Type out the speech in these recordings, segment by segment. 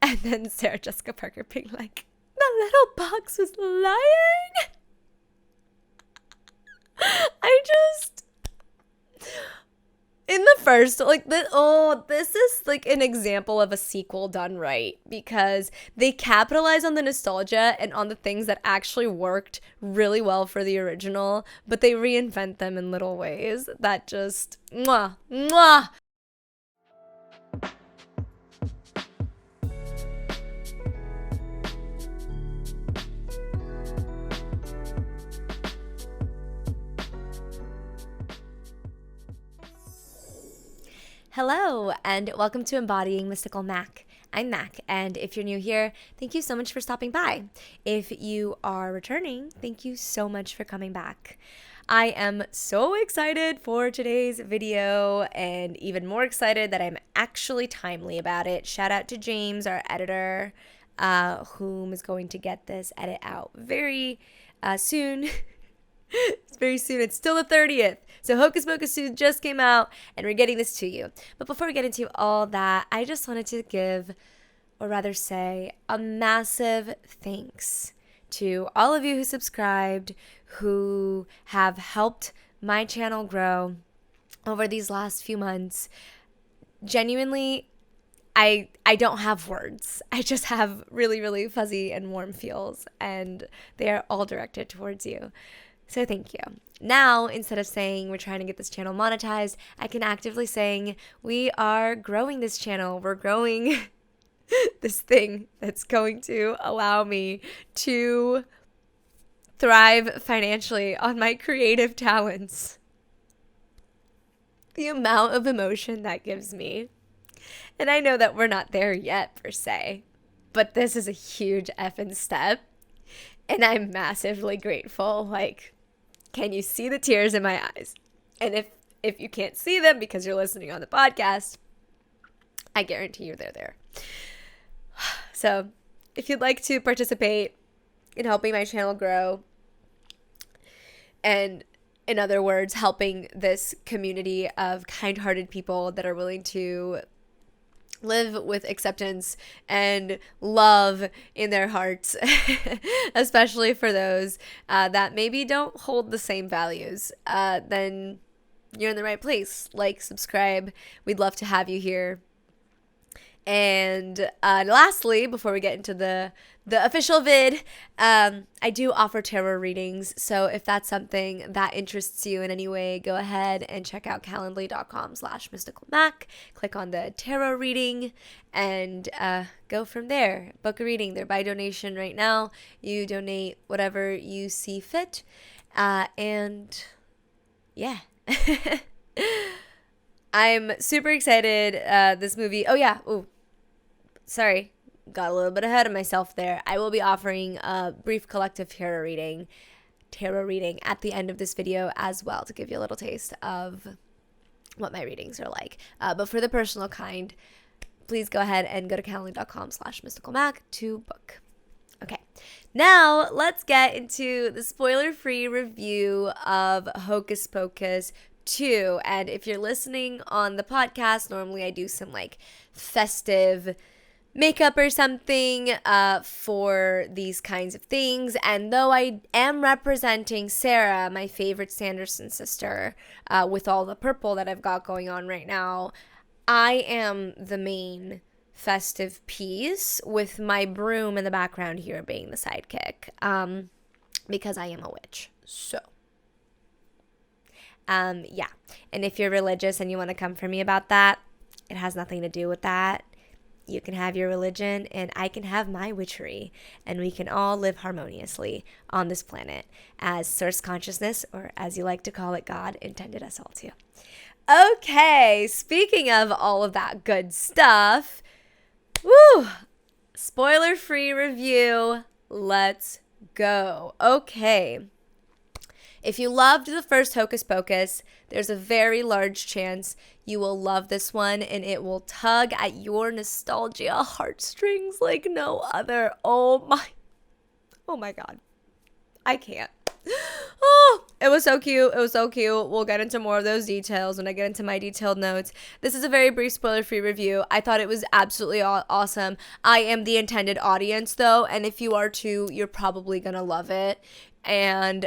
And then Sarah Jessica Parker being like, the little box was lying. I just, in the first, like, this is like an example of a sequel done right, because they capitalize on the nostalgia and on the things that actually worked really well for the original, but they reinvent them in little ways that just, mwah, mwah. Hello, and welcome to Embodying Mystical Mac. I'm Mac, and if you're new here, thank you so much for stopping by. If you are returning, thank you so much for coming back. I am so excited for today's video, and even more excited that I'm actually timely about it. Shout out to James, our editor, whom is going to get this edit out very soon. It's very soon. It's still the 30th. So Hocus Pocus just came out, and we're getting this to you. But before we get into all that, I just wanted to give, or rather say, a massive thanks to all of you who subscribed, who have helped my channel grow over these last few months. Genuinely, I don't have words. I just have really, really fuzzy and warm feels, and they are all directed towards you. So thank you. Now, instead of saying we're trying to get this channel monetized, I can actively saying we are growing this channel. We're growing this thing that's going to allow me to thrive financially on my creative talents. The amount of emotion that gives me. And I know that we're not there yet, per se, but this is a huge effing step. And I'm massively grateful. Like, can you see the tears in my eyes? And if you can't see them because you're listening on the podcast, I guarantee you they're there. So if you'd like to participate in helping my channel grow, and in other words, helping this community of kind-hearted people that are willing to live with acceptance and love in their hearts, especially for those that maybe don't hold the same values, then you're in the right place. Like, subscribe. We'd love to have you here. And lastly, before we get into the official vid, I do offer tarot readings. So if that's something that interests you in any way, go ahead and check out calendly.com/mysticalmac. Click on the tarot reading and go from there. Book a reading. They're by donation right now. You donate whatever you see fit. And yeah. I'm super excited. This movie. Oh, yeah. Ooh. Sorry. Got a little bit ahead of myself there. I will be offering a brief collective tarot reading at the end of this video as well, to give you a little taste of what my readings are like. But for the personal kind, please go ahead and go to calendly.com/mysticalmac to book. Okay, now let's get into the spoiler-free review of Hocus Pocus 2. And if you're listening on the podcast, normally I do some like festive makeup or something for these kinds of things. And though I am representing Sarah, my favorite Sanderson sister, with all the purple that I've got going on right now, I am the main festive piece, with my broom in the background here being the sidekick, because I am a witch. So yeah. And if you're religious and you want to come for me about that, it has nothing to do with that. You can have your religion and I can have my witchery, and we can all live harmoniously on this planet as source consciousness, or as you like to call it, God, intended us all to. Okay, speaking of all of that good stuff, woo, spoiler-free review, let's go. Okay. If you loved the first Hocus Pocus, there's a very large chance you will love this one, and it will tug at your nostalgia heartstrings like no other. Oh my God. I can't. Oh, it was so cute. It was so cute. We'll get into more of those details when I get into my detailed notes. This is a very brief spoiler-free review. I thought it was absolutely awesome. I am the intended audience, though, and if you are too, you're probably gonna love it. And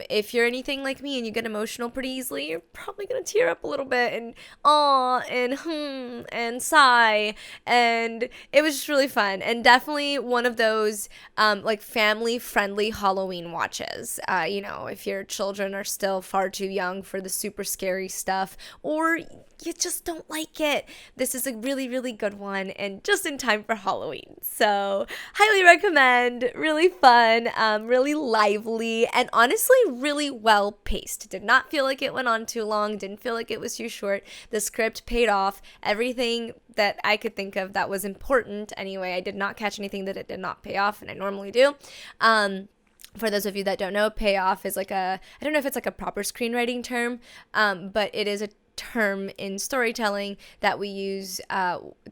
if you're anything like me and you get emotional pretty easily, you're probably gonna tear up a little bit and aw and sigh. And it was just really fun and definitely one of those like family friendly Halloween watches. If your children are still far too young for the super scary stuff, or you just don't like it, this is a really, really good one and just in time for Halloween. So highly recommend. Really fun, really lively, and honestly really well paced. Did not feel like it went on too long, didn't feel like it was too short. The script paid off. Everything that I could think of that was important anyway. I did not catch anything that it did not pay off, and I normally do. For those of you that don't know, payoff is like I don't know if it's like a proper screenwriting term, but it is a term in storytelling that we use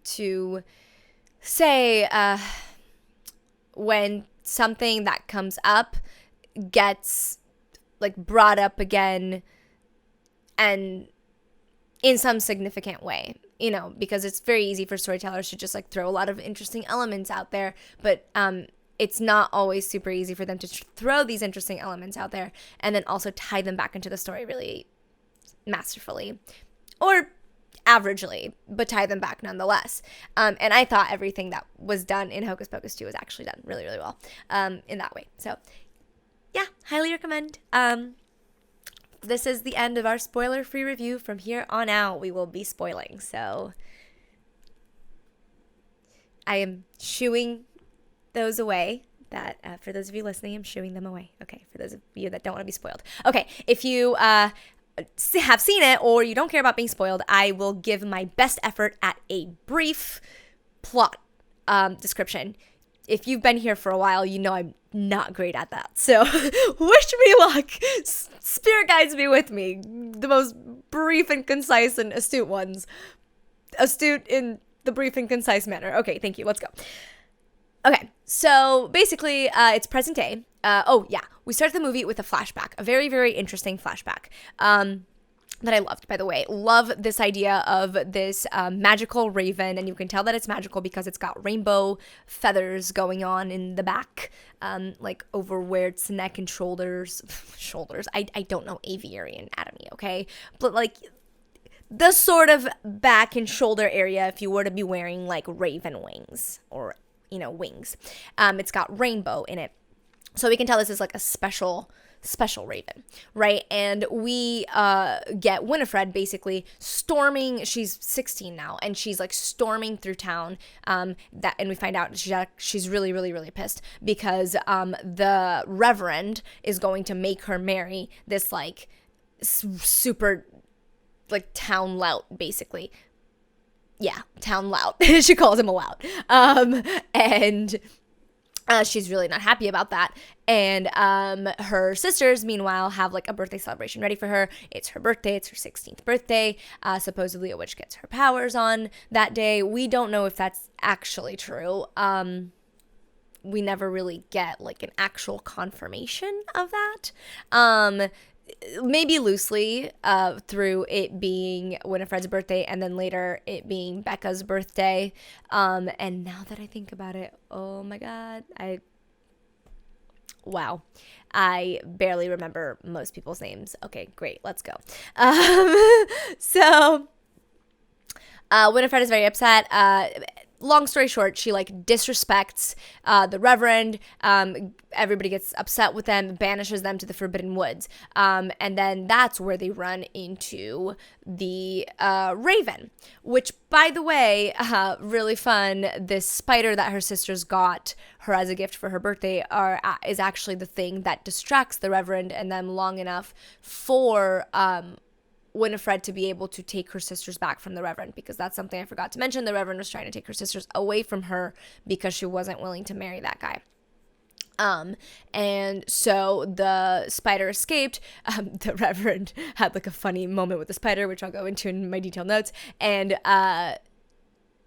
to say when something that comes up gets like brought up again and in some significant way, because it's very easy for storytellers to just like throw a lot of interesting elements out there, but it's not always super easy for them to throw these interesting elements out there and then also tie them back into the story really masterfully or averagely, but tie them back nonetheless. And I thought everything that was done in Hocus Pocus 2 was actually done really, really well in that way. So yeah, highly recommend. This is the end of our spoiler-free review. From here on out, we will be spoiling. So I am shooing those away. That for those of you listening, I'm shooing them away. Okay, for those of you that don't want to be spoiled. Okay, if you have seen it or you don't care about being spoiled, I will give my best effort at a brief plot description. If you've been here for a while, you know I'm not great at that. So wish me luck. Spirit guides me with me. The most brief and concise and astute ones. Astute in the brief and concise manner. Okay, thank you. Let's go. Okay, so basically, it's present day. We start the movie with a flashback, a very, very interesting flashback that I loved, by the way. Love this idea of this magical raven, and you can tell that it's magical because it's got rainbow feathers going on in the back, like over where its neck and shoulders. I don't know aviary anatomy, okay? But like the sort of back and shoulder area if you were to be wearing like raven wings or wings. It's got rainbow in it. So we can tell this is like a special raven, right? And we get Winifred basically storming. She's 16 now, and she's like storming through town. And we find out she's really, really, really pissed because the Reverend is going to make her marry this like super like town lout, basically. Yeah, town lout. She calls him a lout. And she's really not happy about that. And her sisters, meanwhile, have like a birthday celebration ready for her. It's her birthday. It's her 16th birthday. Supposedly a witch gets her powers on that day. We don't know if that's actually true. We never really get like an actual confirmation of that. Maybe loosely through it being Winifred's birthday and then later it being Becca's birthday. And now that I think about it, oh my God, wow. I barely remember most people's names. Okay, great. Let's go. So Winifred is very upset. Long story short, she like disrespects the Reverend. Everybody gets upset with them, banishes them to the Forbidden Woods. And then that's where they run into the Raven, which, by the way, really fun. This spider that her sisters got her as a gift for her birthday is actually the thing that distracts the Reverend and them long enough for Winifred to be able to take her sisters back from the Reverend, because that's something I forgot to mention. The Reverend was trying to take her sisters away from her because she wasn't willing to marry that guy. And so the spider escaped. The Reverend had like a funny moment with the spider, which I'll go into in my detailed notes. And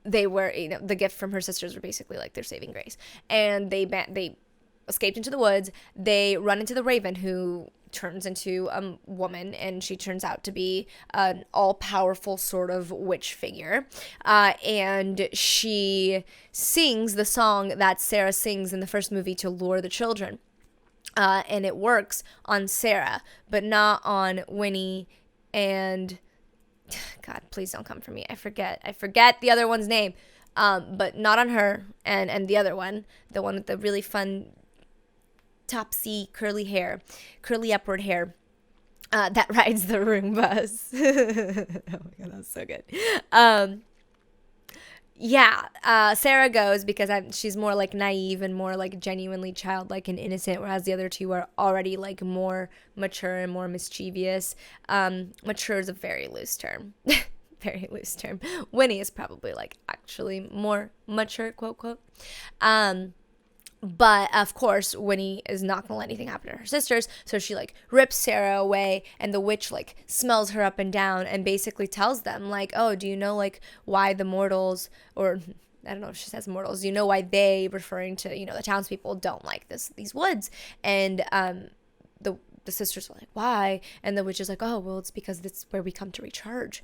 they were, the gift from her sisters were basically like their saving grace. And they escaped into the woods. They run into the Raven, who turns into a woman, and she turns out to be an all-powerful sort of witch figure. And she sings the song that Sarah sings in the first movie to lure the children. And it works on Sarah, but not on Winnie and... God, please don't come for me. I forget the other one's name. But not on her and the other one, the one with the really fun topsy curly upward hair, that rides the Roombas. Oh my God, that was so good. Sarah goes because she's more like naive and more like genuinely childlike and innocent, whereas the other two are already like more mature and more mischievous. Mature is a very loose term. Very loose term. Winnie is probably like actually more mature, quote, quote. But of course, Winnie is not gonna let anything happen to her sisters, so she like rips Sarah away, and the witch like smells her up and down and basically tells them like, oh, do you know like why the mortals, or I don't know if she says mortals, do you know why they, referring to, you know, the townspeople, don't like these woods? And the sisters were like, why? And the witch is like, oh, well, it's because it's where we come to recharge.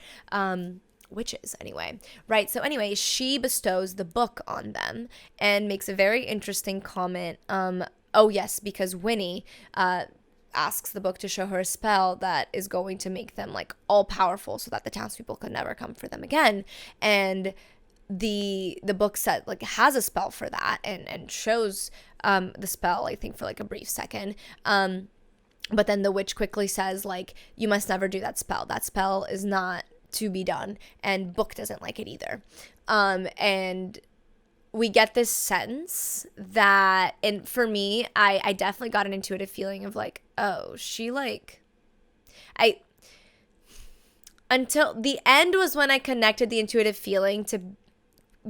Witches anyway, right? So anyway, she bestows the book on them and makes a very interesting comment. Oh yes, because Winnie asks the book to show her a spell that is going to make them like all powerful, so that the townspeople could never come for them again. And the book set like has a spell for that and shows the spell, I think, for like a brief second. But then the witch quickly says like, you must never do that spell. That spell is not to be done, and book doesn't like it either. And we get this sense that, and for me, I definitely got an intuitive feeling of like, oh, she like, until the end was when I connected the intuitive feeling to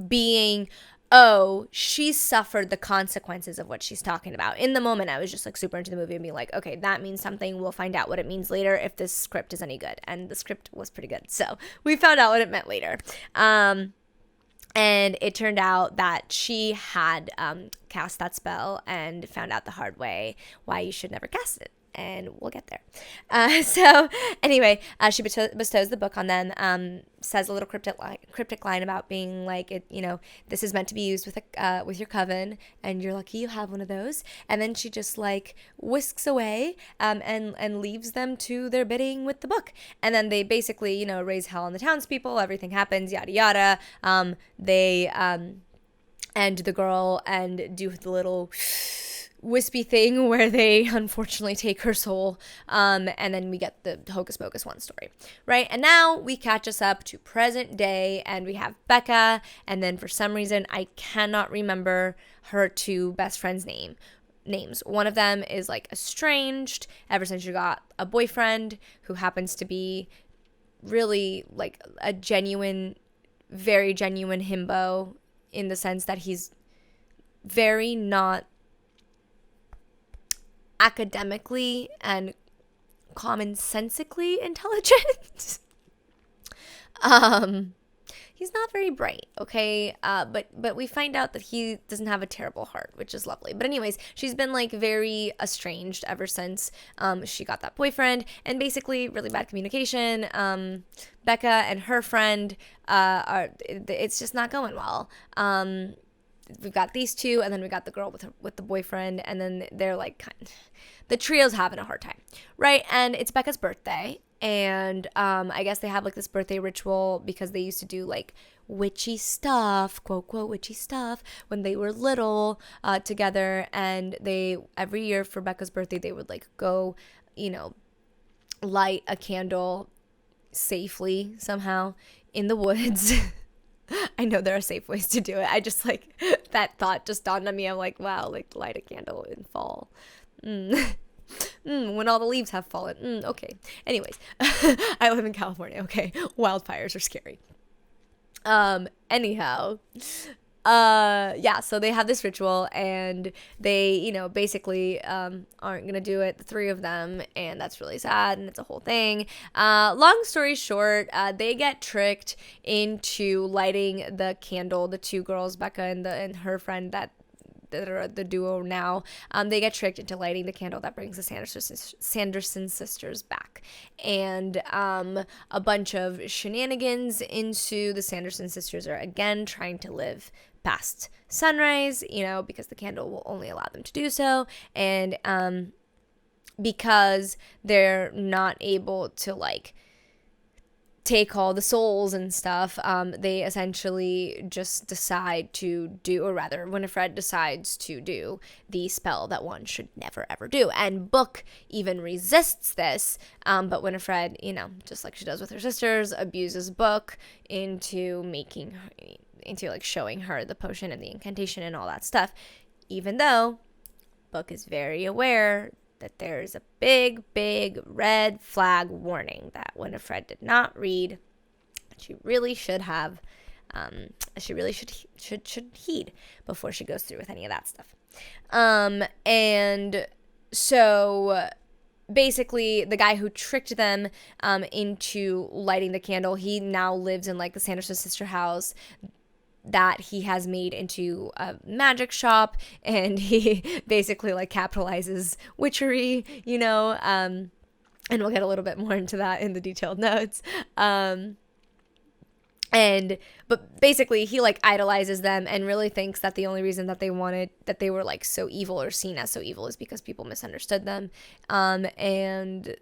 being, oh, she suffered the consequences of what she's talking about. In the moment, I was just like super into the movie and being like, okay, that means something. We'll find out what it means later if this script is any good. And the script was pretty good. So we found out what it meant later. And it turned out that she had cast that spell and found out the hard way why you should never cast it. And we'll get there. So anyway, she bestows the book on them, says a little cryptic line about being like, it, you know, this is meant to be used with your coven, and you're lucky you have one of those. And then she just like whisks away and leaves them to their bidding with the book. And then they basically, you know, raise hell on the townspeople. Everything happens, yada yada. They end the girl and do the little wispy thing where they unfortunately take her soul, and then we get the Hocus Pocus 1 story, right? And now we catch us up to present day, and we have Becca, and then for some reason I cannot remember her two best friends' names. One of them is like estranged ever since she got a boyfriend who happens to be really like a very genuine himbo, in the sense that he's very not academically and commonsensically intelligent. He's not very bright, okay? But we find out that he doesn't have a terrible heart, which is lovely. But anyways, she's been like very estranged ever since she got that boyfriend, and basically really bad communication. Becca and her friend it's just not going well. We've got these two, and then we got the girl with the boyfriend, and then they're like, the trio's having a hard time, right? And it's Becca's birthday, and I guess they have like this birthday ritual because they used to do like witchy stuff, quote quote witchy stuff, when they were little together. And they, every year for Becca's birthday, they would like go, you know, light a candle safely somehow in the woods. I know there are safe ways to do it. I just like, that thought just dawned on me. I'm like, wow, like light a candle in fall. When all the leaves have fallen. Okay. Anyways, I live in California. Okay. Wildfires are scary. Anyhow, yeah, so they have this ritual, and they, you know, basically aren't gonna do it, the three of them, and that's really sad, and it's a whole thing. Long story short, they get tricked into lighting the candle, the two girls, Becca and her friend, that that are the duo now, they get tricked into lighting the candle that brings the Sanderson sisters back. And a bunch of shenanigans ensue. The Sanderson sisters are again trying to live past sunrise, because the candle will only allow them to do so. And because they're not able to take all the souls and stuff, they essentially just decide to do, or rather Winifred decides to do the spell that one should never ever do. And Book even resists this, but Winifred, just like she does with her sisters, abuses Book into showing her the potion and the incantation and all that stuff, even though Book is very aware that there's a big, big red flag warning that Winifred did not read. She really should have. She really should heed before she goes through with any of that stuff. And so basically, the guy who tricked them into lighting the candle, he now lives in the Sanderson sister house that he has made into a magic shop, and he basically capitalizes witchery, and we'll get a little bit more into that in the detailed notes. But basically he idolizes them and really thinks that the only reason that they were so evil or seen as so evil is because people misunderstood them. And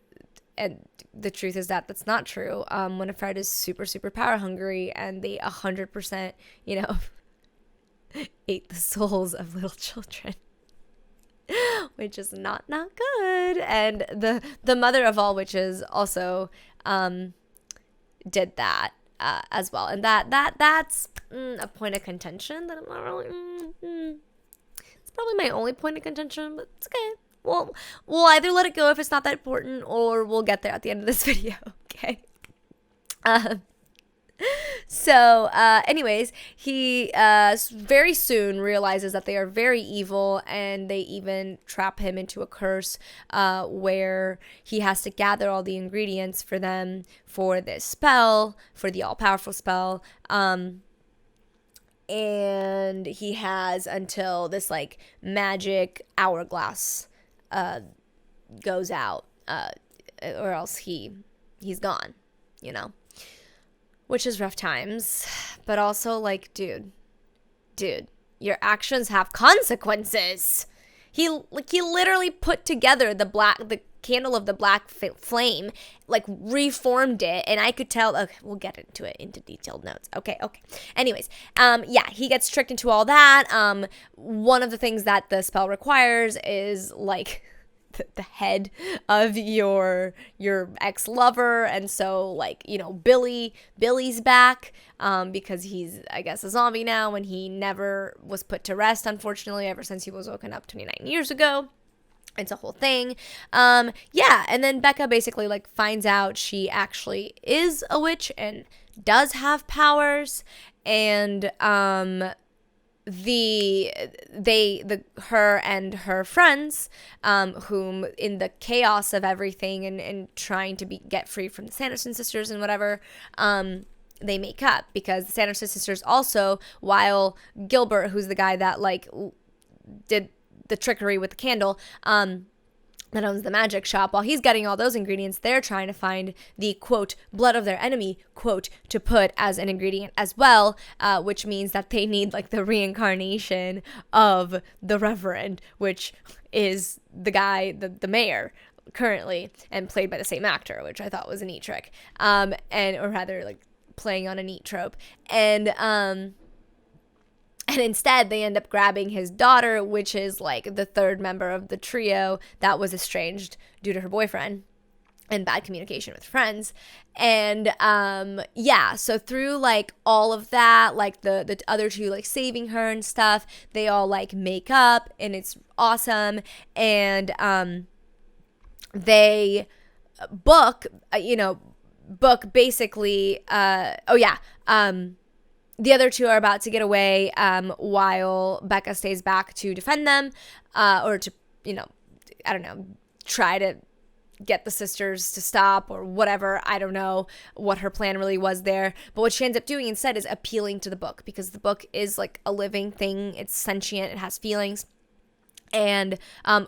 the truth is that that's not true. Winifred is super, super power hungry, and they 100%, ate the souls of little children, which is not good. And the mother of all witches also did that as well. And that's a point of contention that I'm not really. It's probably my only point of contention, but it's okay. We'll either let it go if it's not that important, or we'll get there at the end of this video, okay? Anyways, he very soon realizes that they are very evil, and they even trap him into a curse where he has to gather all the ingredients for them for this spell, for the all-powerful spell. And he has until this magic hourglass goes out, or else he's gone, which is rough times. But also dude, your actions have consequences. He literally put together the candle of the black flame, reformed it, and I could tell. Okay, we'll get into it into detailed notes. Okay. Anyways, he gets tricked into all that. One of the things that the spell requires is the head of your ex-lover, and so Billy's back because he's, I guess, a zombie now, and he never was put to rest, unfortunately, ever since he was woken up 29 years ago. It's a whole thing. And then Becca basically finds out she actually is a witch and does have powers, and her and her friends, whom in the chaos of everything and trying to get free from the Sanderson sisters and whatever, they make up, because the Sanderson sisters also, while Gilbert, who's the guy that did the trickery with the candle, that owns the magic shop, while he's getting all those ingredients, they're trying to find the, quote, blood of their enemy, quote, to put as an ingredient as well, which means that they need the reincarnation of the Reverend, which is the guy, the mayor currently, and played by the same actor, which I thought was a neat trick, or rather playing on a neat trope. And instead, they end up grabbing his daughter, which is the third member of the trio that was estranged due to her boyfriend and bad communication with friends. And so through all of that, the other two saving her and stuff, they all make up, and it's awesome. And Book basically, the other two are about to get away, while Becca stays back to defend them, or to, try to get the sisters to stop or whatever. I don't know what her plan really was there. But what she ends up doing instead is appealing to the book, because the book is like a living thing. It's sentient. It has feelings. And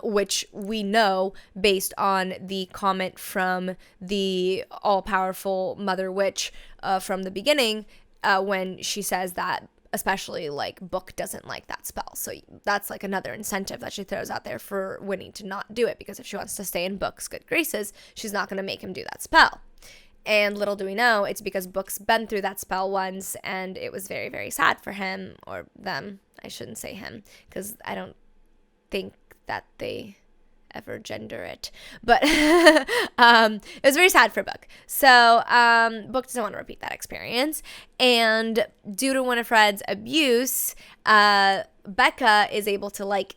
which we know based on the comment from the all-powerful Mother Witch from the beginning, when she says that especially like Book doesn't like that spell. So that's like another incentive that she throws out there for Winnie to not do it, because if she wants to stay in Book's good graces, she's not going to make him do that spell. And little do we know, it's because Book's been through that spell once, and it was very, very sad for him, or them. I shouldn't say him, because I don't think that they ever gender it, but it was very sad for Book. So Book doesn't want to repeat that experience, and due to Winifred's abuse, Becca is able to like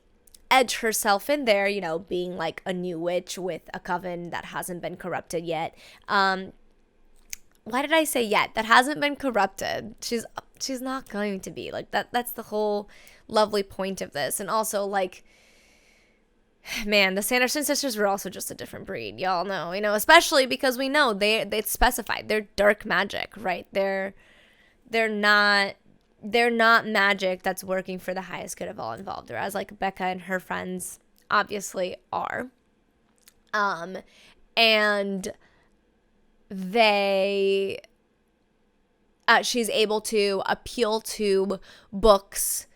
edge herself in there, you know, being like a new witch with a coven that hasn't been corrupted yet. Why did I say yet? That hasn't been corrupted. She's not going to be like that. That's the whole lovely point of this. And also, like, man, the Sanderson sisters were also just a different breed. Y'all know, you know, especially because we know it's specified. They're dark magic, right? They're not magic that's working for the highest good of all involved. Whereas like Becca and her friends obviously are. And she's able to appeal to Book's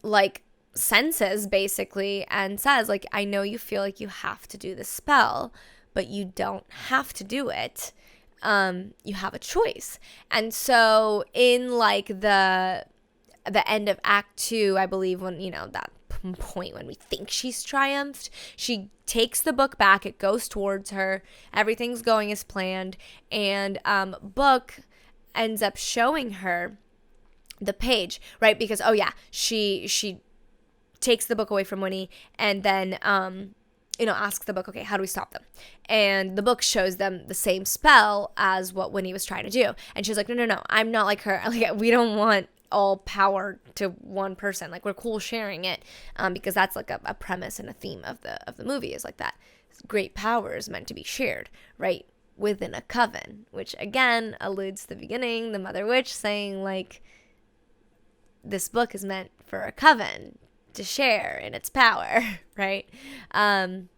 like senses basically, and says like, I know you feel like you have to do the spell, but you don't have to do it. You have a choice. And so in like the end of Act 2, I believe, when, you know, that point when we think she's triumphed, she takes the book back, it goes towards her, everything's going as planned, and Book ends up showing her the page, right? Because she takes the book away from Winnie, and then asks the book, okay, how do we stop them? And the book shows them the same spell as what Winnie was trying to do, and she's like, no, I'm not like her. Like, we don't want all power to one person. Like, we're cool sharing it, because that's like a premise and a theme of the movie, is like that great power is meant to be shared, right, within a coven, which again alludes to the beginning, the Mother Witch saying like, this book is meant for a coven to share in its power, right? And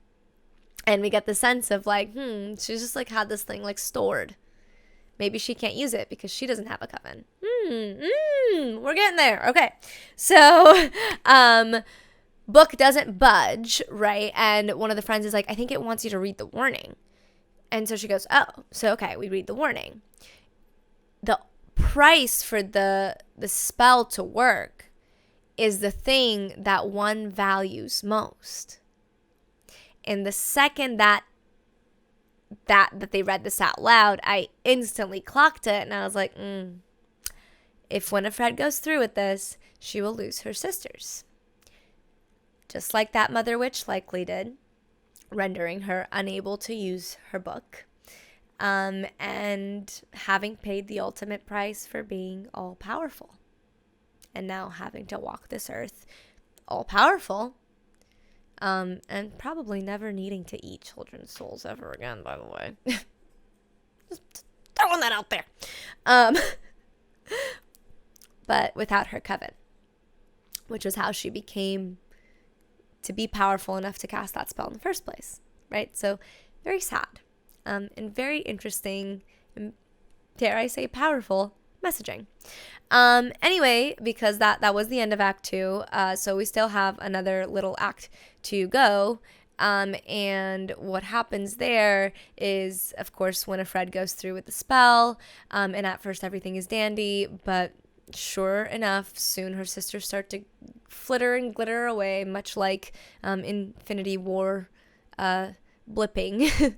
we get the sense of like, she's just like had this thing like stored. Maybe she can't use it because she doesn't have a coven. We're getting there. Okay. So, Book doesn't budge, right? And one of the friends is like, I think it wants you to read the warning. And so she goes, oh, so okay, we read the warning. The price for the spell to work is the thing that one values most. And the second that they read this out loud, I instantly clocked it, and I was like, if Winifred goes through with this, she will lose her sisters. Just like that Mother Witch likely did, rendering her unable to use her book, and having paid the ultimate price for being all-powerful. And now having to walk this earth all-powerful, and probably never needing to eat children's souls ever again, by the way. Just throwing that out there. But without her coven, which was how she became to be powerful enough to cast that spell in the first place, right? So very sad, and very interesting, and dare I say powerful messaging. Anyway, because that was the end of Act 2, so we still have another little act to go, and what happens there is, of course, Winifred goes through with the spell, and at first everything is dandy, but sure enough, soon her sisters start to flitter and glitter away, much like Infinity War blipping.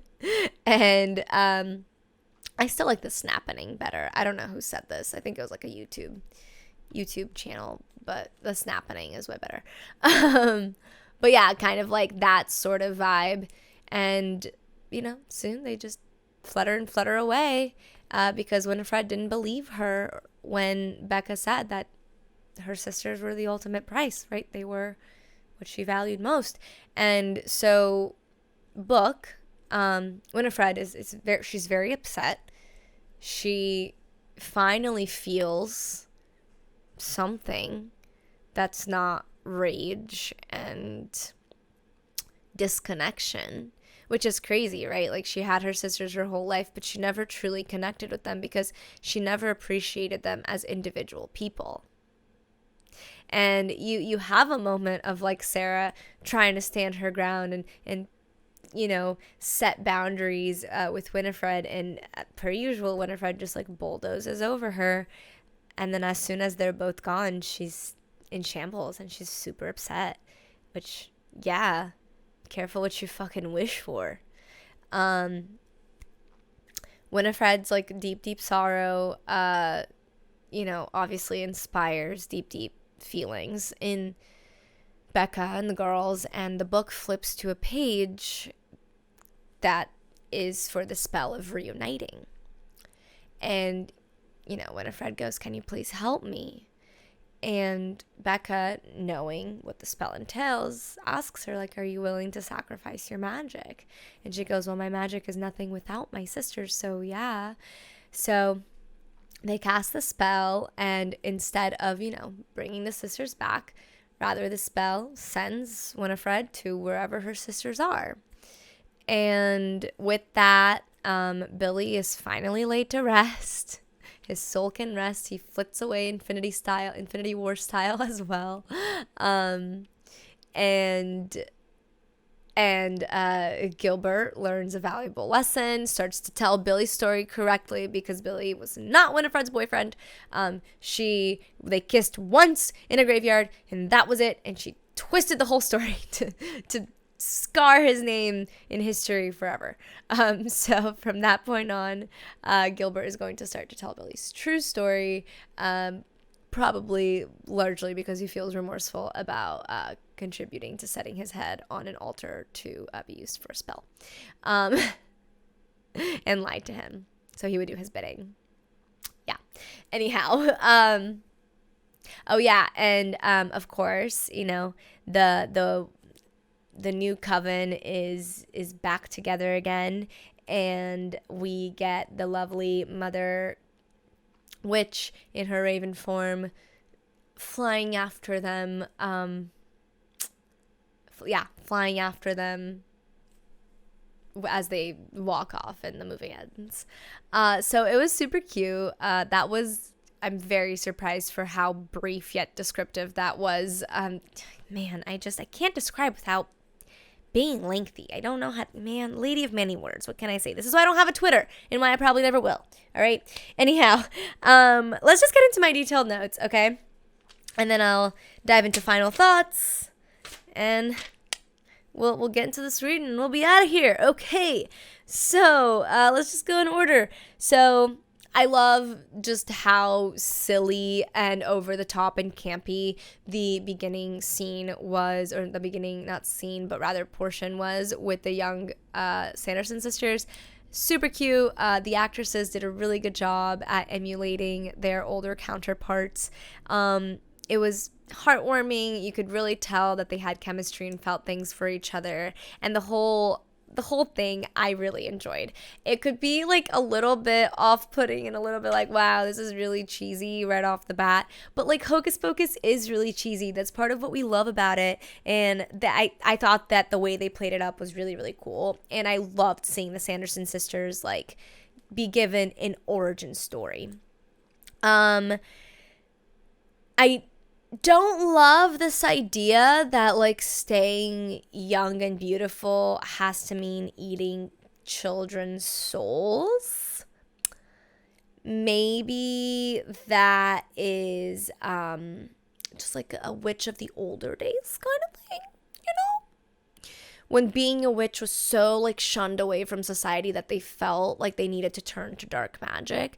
And I still like the snapping better. I don't know who said this. I think it was like a YouTube channel, but the snapping is way better. But yeah, kind of like that sort of vibe. And, soon they just flutter and flutter away, because Winifred didn't believe her when Becca said that her sisters were the ultimate price, right? They were what she valued most. And so Book Winifred she's very upset. She finally feels something that's not rage and disconnection, which is crazy, right? Like, she had her sisters her whole life, but she never truly connected with them because she never appreciated them as individual people. And you have a moment of, like, Sarah trying to stand her ground and you know, set boundaries with Winifred, and per usual, Winifred just, like, bulldozes over her. And then as soon as they're both gone, she's in shambles and she's super upset, which, yeah, careful what you fucking wish for. Winifred's, like, deep sorrow, you know, obviously inspires deep feelings in Becca and the girls, and the book flips to a page that is for the spell of reuniting. And, you know, Winifred goes, "Can you please help me?" And Becca, knowing what the spell entails, asks her, like, "Are you willing to sacrifice your magic?" And she goes, "Well, my magic is nothing without my sisters, so yeah." So they cast the spell, and instead of, you know, bringing the sisters back, rather the spell sends Winifred to wherever her sisters are. And with that, Billy is finally laid to rest. His soul can rest. He flits away Infinity War style as well. And Gilbert learns a valuable lesson, starts to tell Billy's story correctly, because Billy was not Winifred's boyfriend. They kissed once in a graveyard, and that was it. And she twisted the whole story to scar his name in history forever. So from that point on, Gilbert is going to start to tell Billy's true story, probably largely because he feels remorseful about contributing to setting his head on an altar to be used for a spell, and lied to him so he would do his bidding. Yeah. Anyhow, oh yeah, and of course, you know, the new coven is back together again, and we get the lovely Mother Witch in her raven form flying after them. Flying after them as they walk off and the movie ends. So it was super cute. I'm very surprised for how brief yet descriptive that was. Man, I can't describe without being lengthy. I don't know how, man, lady of many words. What can I say? This is why I don't have a Twitter, and why I probably never will. All right. Anyhow, let's just get into my detailed notes, okay? And then I'll dive into final thoughts, and we'll get into this reading, and we'll be out of here. Okay. So let's just go in order. So I love just how silly and over the top and campy the beginning scene was, or the beginning, not scene, but rather portion was, with the young Sanderson sisters. Super cute. The actresses did a really good job at emulating their older counterparts. It was heartwarming. You could really tell that they had chemistry and felt things for each other. And the whole thing I really enjoyed. It could be like a little bit off-putting and a little bit like, wow, this is really cheesy right off the bat. But like Hocus Pocus is really cheesy. That's part of what we love about it. And I thought that the way they played it up was really, really cool. And I loved seeing the Sanderson sisters like be given an origin story. I don't love this idea that like staying young and beautiful has to mean eating children's souls. Maybe that is just like a witch of the older days kind of thing, you know? When being a witch was so like shunned away from society that they felt like they needed to turn to dark magic.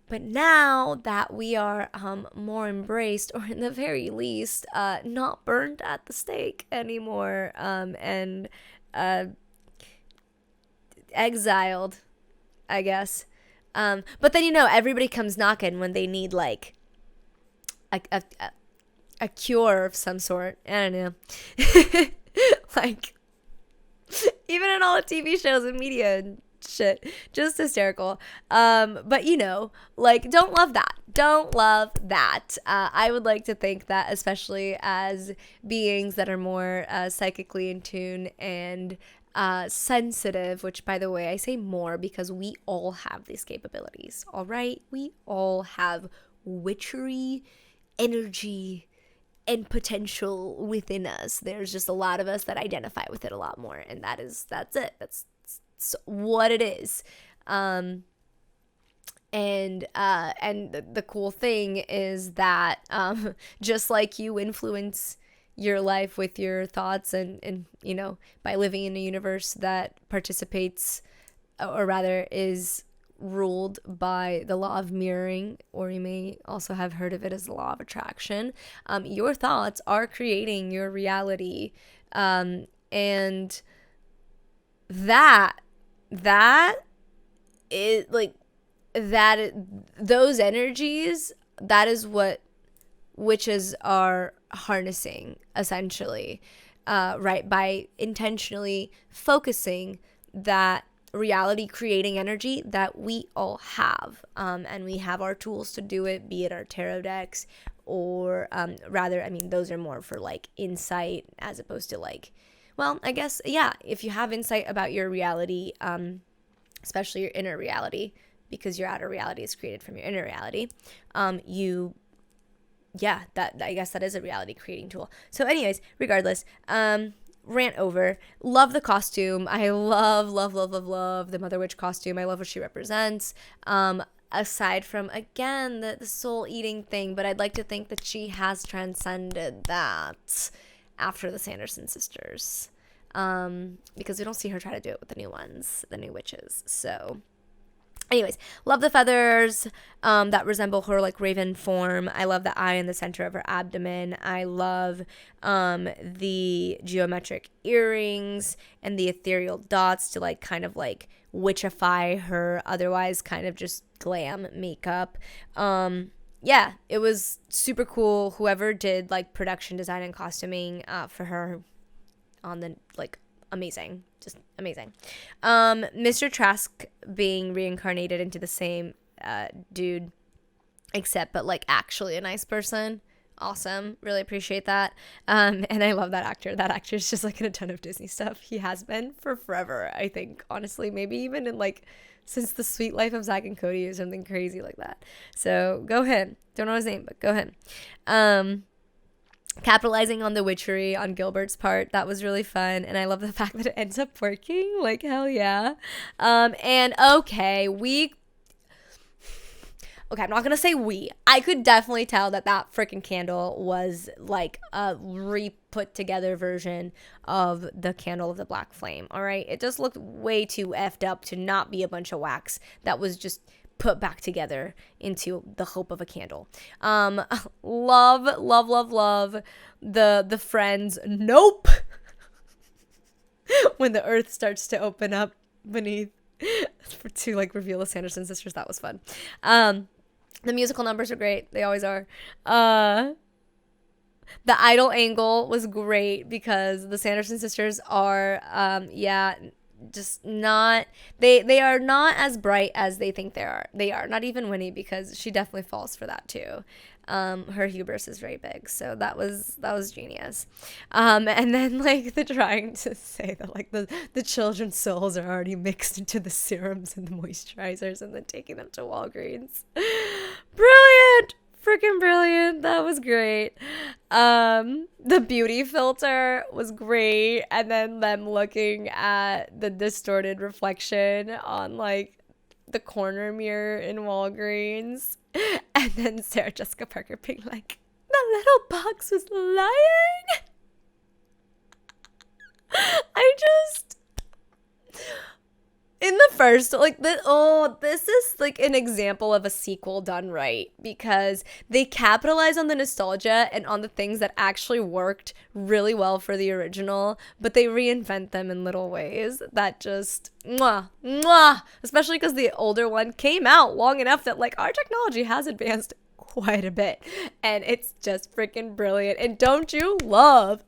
But now that we are more embraced, or in the very least, not burned at the stake anymore, and exiled, I guess. But then, you know, everybody comes knocking when they need, like, a cure of some sort. I don't know. Like, Even in all the TV shows and media and shit. Just hysterical. But like, don't love that. Don't love that. I would like to think that, especially as beings that are more psychically in tune and sensitive, which, by the way, I say more because we all have these capabilities, all right? We all have witchery, energy, and potential within us. There's just a lot of us that identify with it a lot more, and that's it. That's what it is. And the cool thing is that just like you influence your life with your thoughts and by living in a universe that participates, or rather is ruled by the law of mirroring, or you may also have heard of it as the law of attraction. Your thoughts are creating your reality, and that is like that. Those energies, that is what witches are harnessing, essentially, right? By intentionally focusing that reality creating energy that we all have, and we have our tools to do it, be it our tarot decks, or rather, I mean, those are more for like insight as opposed to like, well, I guess, yeah, if you have insight about your reality, especially your inner reality, because your outer reality is created from your inner reality, that, I guess that is a reality creating tool. So anyways, regardless, rant over. Love the costume. I love the Mother Witch costume. I love what she represents. Aside from, again, the soul eating thing, but I'd like to think that she has transcended that after the Sanderson sisters, because we don't see her try to do it with the new ones, the new witches. So anyways, love the feathers that resemble her like raven form. I love the eye in the center of her abdomen. I love the geometric earrings and the ethereal dots to like kind of like witchify her otherwise kind of just glam makeup. Yeah, it was super cool. Whoever did like production design and costuming for her on the like amazing. Just amazing. Mr. Trask being reincarnated into the same dude, except but like actually a nice person. Awesome. Really appreciate that. And I love that actor. That actor is just like in a ton of Disney stuff. He has been for forever, I think, honestly, maybe even in like since The Sweet Life of Zack and Cody or something crazy like that. So go him. Don't know his name, but go him. Capitalizing on the witchery on Gilbert's part, that was really fun, and I love the fact that it ends up working. Like, hell yeah. And okay, I'm not gonna say I could definitely tell that freaking candle was like a re-put together version of the candle of the black flame. All right, it just looked way too effed up to not be a bunch of wax that was just put back together into the hope of a candle. Love the friends nope when the earth starts to open up beneath to like reveal the Sanderson sisters. That was fun. The musical numbers are great. They always are. The idol angle was great because the Sanderson sisters are just not, they are not as bright as they think they are. Not even Winnie, because she definitely falls for that too. Her hubris is very big, so that was genius. And then like the trying to say that like the children's souls are already mixed into the serums and the moisturizers and then taking them to Walgreens. Brilliant. Freaking brilliant. That was great. The beauty filter was great, and then them looking at the distorted reflection on like the corner mirror in Walgreens, and then Sarah Jessica Parker being like, the little box was lying. In the first, like, this is like an example of a sequel done right, because they capitalize on the nostalgia and on the things that actually worked really well for the original, but they reinvent them in little ways that just mwah, especially because the older one came out long enough that like our technology has advanced quite a bit, and it's just freaking brilliant. And don't you love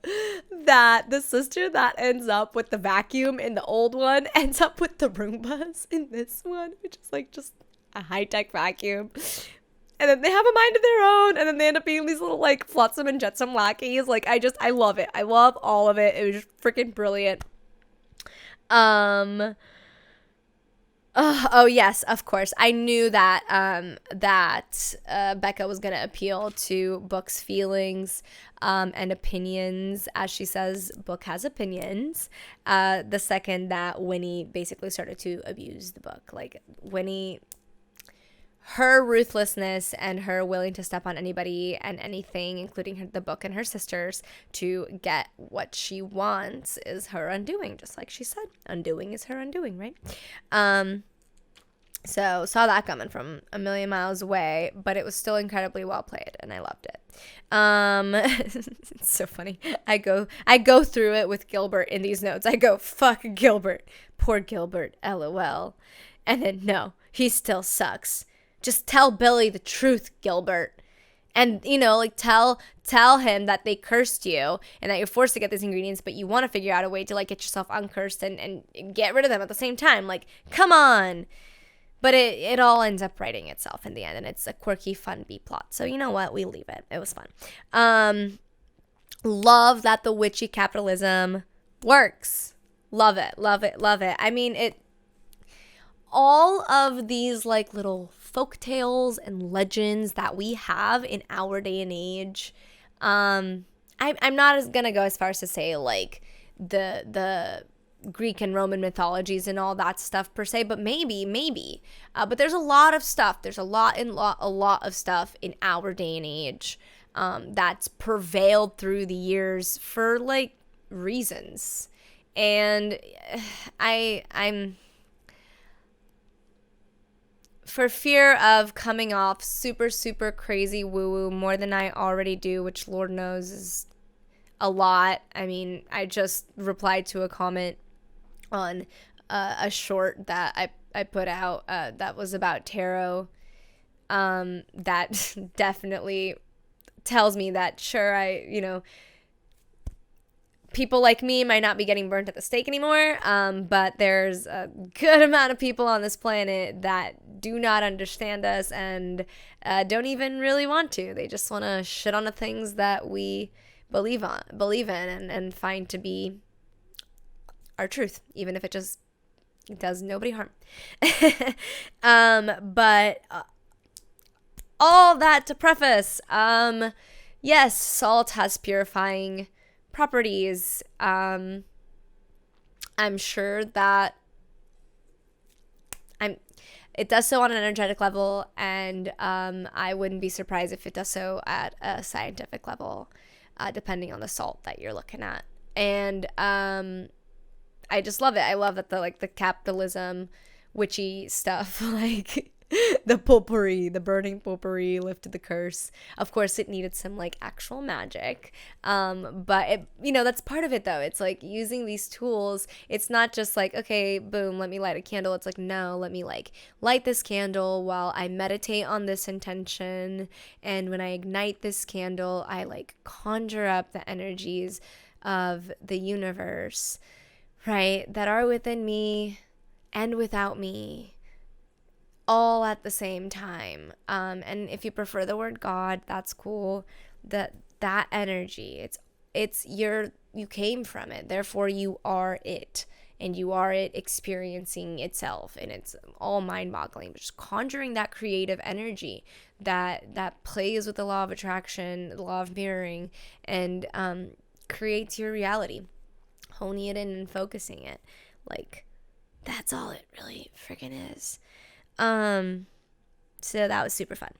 that the sister that ends up with the vacuum in the old one ends up with the Roombas in this one, which is like just a high-tech vacuum. And then they have a mind of their own, and then they end up being these little like flotsam and jetsam lackeys. Like I love it. I love all of it. It was just freaking brilliant. Oh yes, of course. I knew that Becca was gonna appeal to Book's feelings and opinions. As she says, Book has opinions. The second that Winnie basically started to abuse the Book, like Winnie, her ruthlessness and her willing to step on anybody and anything, including the Book and her sisters, to get what she wants is her undoing, just like she said. Undoing is her undoing, right? So saw that coming from a million miles away, but it was still incredibly well played, and I loved it. It's so funny. I go through it with Gilbert in these notes. I go, fuck Gilbert. Poor Gilbert, LOL. And then, no, he still sucks. Just tell Billy the truth, Gilbert. And, you know, like tell him that they cursed you and that you're forced to get these ingredients, but you want to figure out a way to like get yourself uncursed and get rid of them at the same time. Like, come on. But it all ends up writing itself in the end, and it's a quirky, fun B-plot. So you know what? We leave it. It was fun. Love that the witchy capitalism works. Love it, love it, love it. I mean, all of these like little folk tales and legends that we have in our day and age, I'm not gonna go as far as to say like the Greek and Roman mythologies and all that stuff per se, but maybe. But there's a lot of stuff. There's a lot of stuff in our day and age that's prevailed through the years for like reasons. And I'm for fear of coming off super, super crazy woo-woo more than I already do, which Lord knows is a lot. I mean, I just replied to a comment on a short that I put out that was about tarot that definitely tells me that sure, people like me might not be getting burnt at the stake anymore, but there's a good amount of people on this planet that do not understand us and don't even really want to. They just want to shit on the things that we believe in and find to be our truth, even if it just does nobody harm. But all that to preface, yes, salt has purifying properties. I'm sure that it does so on an energetic level, and I wouldn't be surprised if it does so at a scientific level, depending on the salt that you're looking at. And I just love it. I love that the capitalism witchy stuff, like the potpourri, the burning potpourri lifted the curse. Of course, it needed some like actual magic. But it, that's part of it though. It's like using these tools. It's not just like, okay, boom, let me light a candle. It's like, no, let me like light this candle while I meditate on this intention. And when I ignite this candle, I like conjure up the energies of the universe, right, that are within me and without me, all at the same time. And if you prefer the word God, that's cool. That energy, you came from it, therefore you are it, and you are it experiencing itself, and it's all mind-boggling. Just conjuring that creative energy that plays with the law of attraction, the law of mirroring, and creates your reality. Honing it in and focusing it, like that's all it really freaking is. So that was super fun.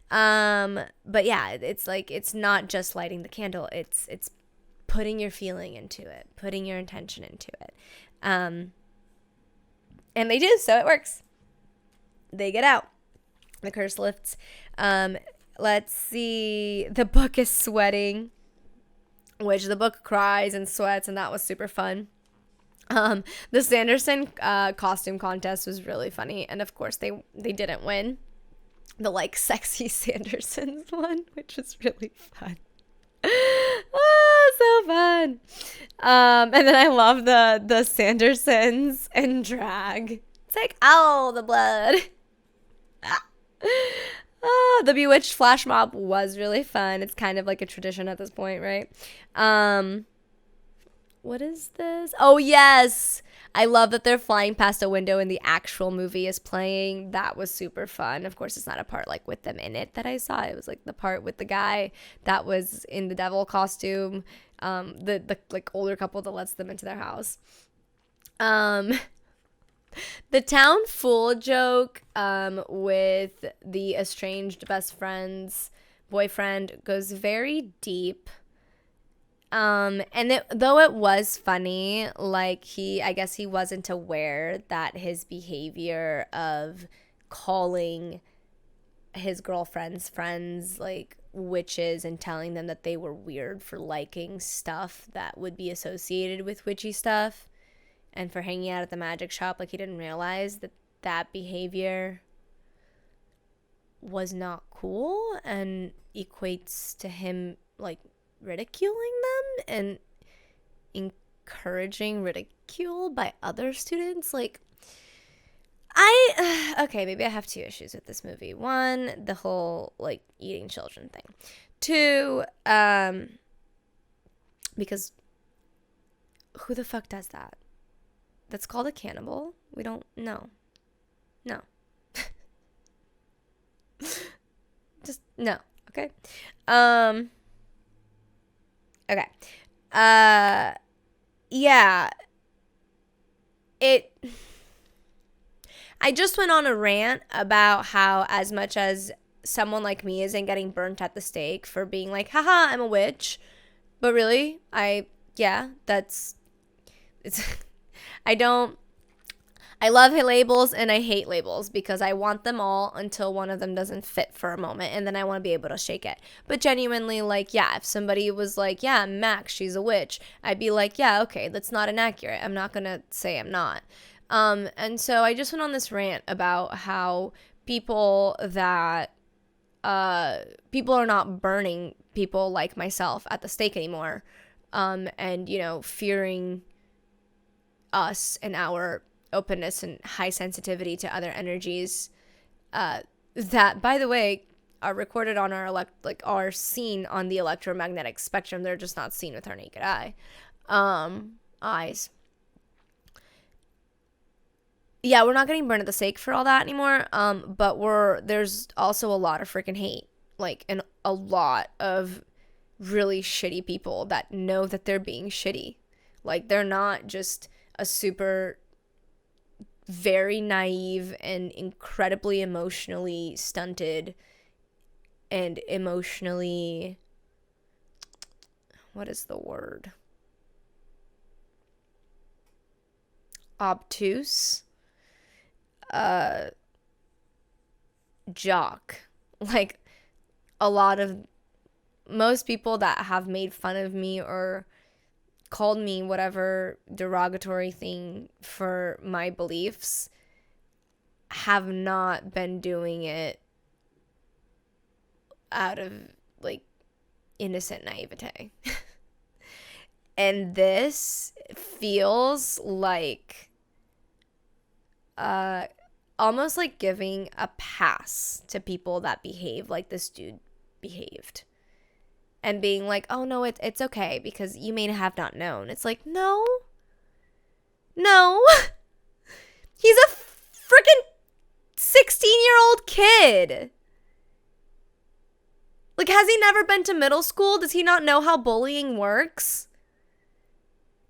But yeah, it's like, it's not just lighting the candle, it's putting your feeling into it, putting your intention into it. And they do, so it works. They get out, the curse lifts. Let's see, the Book is sweating, which the Book cries and sweats, and that was super fun. The Sanderson costume contest was really funny, and of course they didn't win. The like sexy Sandersons one, which was really fun. Oh, so fun. And then I love the Sandersons in drag. It's like, oh, the blood. Oh, the Bewitched flash mob was really fun. It's kind of like a tradition at this point, right? What is this? Oh, yes. I love that they're flying past a window and the actual movie is playing. That was super fun. Of course, it's not a part like with them in it that I saw. It was like the part with the guy that was in the devil costume. The like older couple that lets them into their house. The town fool joke with the estranged best friend's boyfriend goes very deep. And though it was funny, like I guess he wasn't aware that his behavior of calling his girlfriend's friends like witches and telling them that they were weird for liking stuff that would be associated with witchy stuff and for hanging out at the magic shop, like he didn't realize that behavior was not cool and equates to him like ridiculing them and encouraging ridicule by other students. Like, okay, maybe I have two issues with this movie. One, the whole like eating children thing. Two, because who the fuck does that? That's called a cannibal. We don't know. No. Just no. Okay. Okay. Yeah. I just went on a rant about how as much as someone like me isn't getting burnt at the stake for being like, haha, I'm a witch. But really, I love labels and I hate labels because I want them all until one of them doesn't fit for a moment and then I want to be able to shake it. But genuinely, like, yeah, if somebody was like, yeah, Max, she's a witch, I'd be like, yeah, okay, that's not inaccurate. I'm not going to say I'm not. And so I just went on this rant about how people are not burning people like myself at the stake anymore. And, you know, fearing us and our openness and high sensitivity to other energies that, by the way, are recorded on are seen on the electromagnetic spectrum. They're just not seen with our naked eyes. Yeah, we're not getting burned at the stake for all that anymore. But there's also a lot of freaking hate, like, and a lot of really shitty people that know that they're being shitty. Like, they're not just a super very naive and incredibly emotionally stunted and emotionally, what is the word? Obtuse jock. Like, most people that have made fun of me or called me whatever derogatory thing for my beliefs have not been doing it out of like innocent naivete. And this feels like almost like giving a pass to people that behave like this dude behaved. And being like, oh, no, it's okay because you may have not known. It's like, no. He's a freaking 16-year-old kid. Like, has he never been to middle school? Does he not know how bullying works?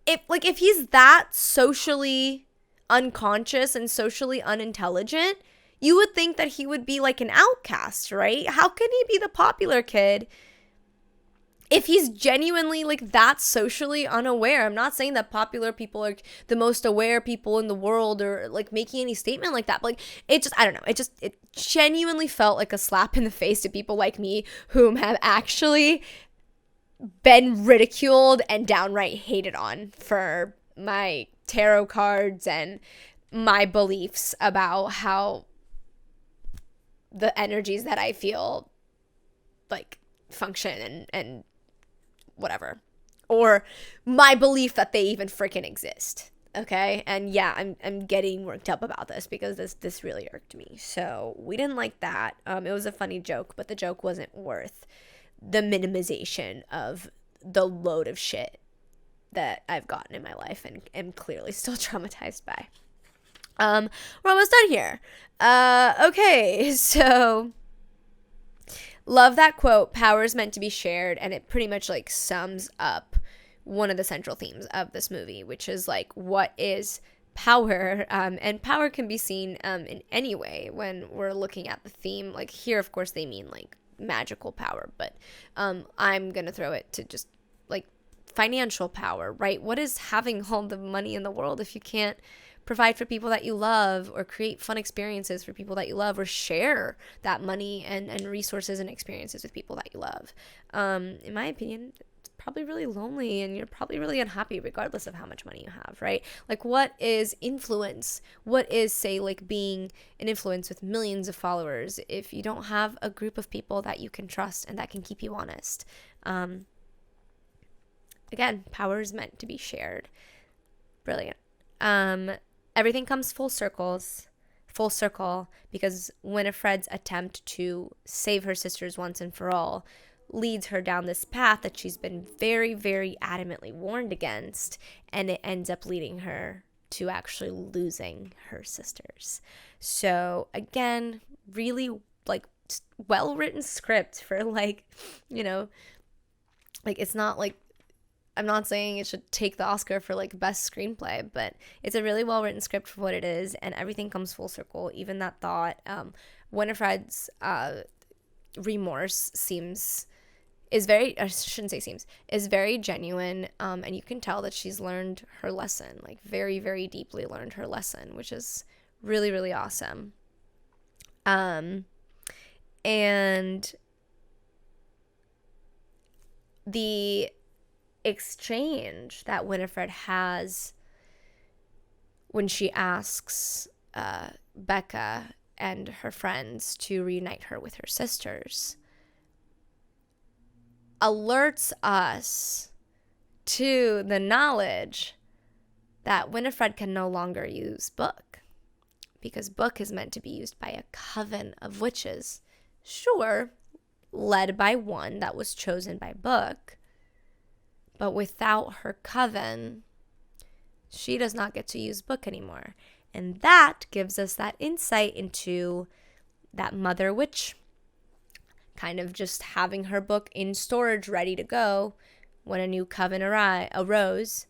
If he's that socially unconscious and socially unintelligent, you would think that he would be like an outcast, right? How can he be the popular kid if he's genuinely like that socially unaware? I'm not saying that popular people are the most aware people in the world or like making any statement like that, but like I don't know, it genuinely felt like a slap in the face to people like me whom have actually been ridiculed and downright hated on for my tarot cards and my beliefs about how the energies that I feel like function and whatever. or my belief that they even freaking exist. Okay, and yeah, I'm getting worked up about this because this really irked me. So we didn't like that. It was a funny joke, but the joke wasn't worth the minimization of the load of shit that I've gotten in my life and am clearly still traumatized by. We're almost done here. Okay, so love that quote. Power is meant to be shared, and it pretty much like sums up one of the central themes of this movie, which is like, what is power? And power can be seen in any way when we're looking at the theme. Like here, of course, they mean like magical power, but I'm gonna throw it to just like financial power, right? What is having all the money in the world if you can't provide for people that you love, or create fun experiences for people that you love, or share that money and resources and experiences with people that you love? In my opinion, probably really lonely, and you're probably really unhappy regardless of how much money you have, right? Like, what is influence? What is, say, like being an influence with millions of followers if you don't have a group of people that you can trust and that can keep you honest? Again, power is meant to be shared. Brilliant. Everything comes full circle, because Winifred's attempt to save her sisters once and for all leads her down this path that she's been very, very adamantly warned against, and it ends up leading her to actually losing her sisters. So again, really like well-written script for like, you know, like it's not like, I'm not saying it should take the Oscar for like best screenplay, but it's a really well-written script for what it is, and everything comes full circle. Even that thought, Winifred's remorse is very genuine, and you can tell that she's learned her lesson, like very, very deeply learned her lesson, which is really, really awesome. And the exchange that Winifred has when she asks Becca and her friends to reunite her with her sisters alerts us to the knowledge that Winifred can no longer use Book, because Book is meant to be used by a coven of witches, sure, led by one that was chosen by Book, but without her coven, she does not get to use Book anymore. And that gives us that insight into that mother witch kind of just having her book in storage ready to go when a new coven arose,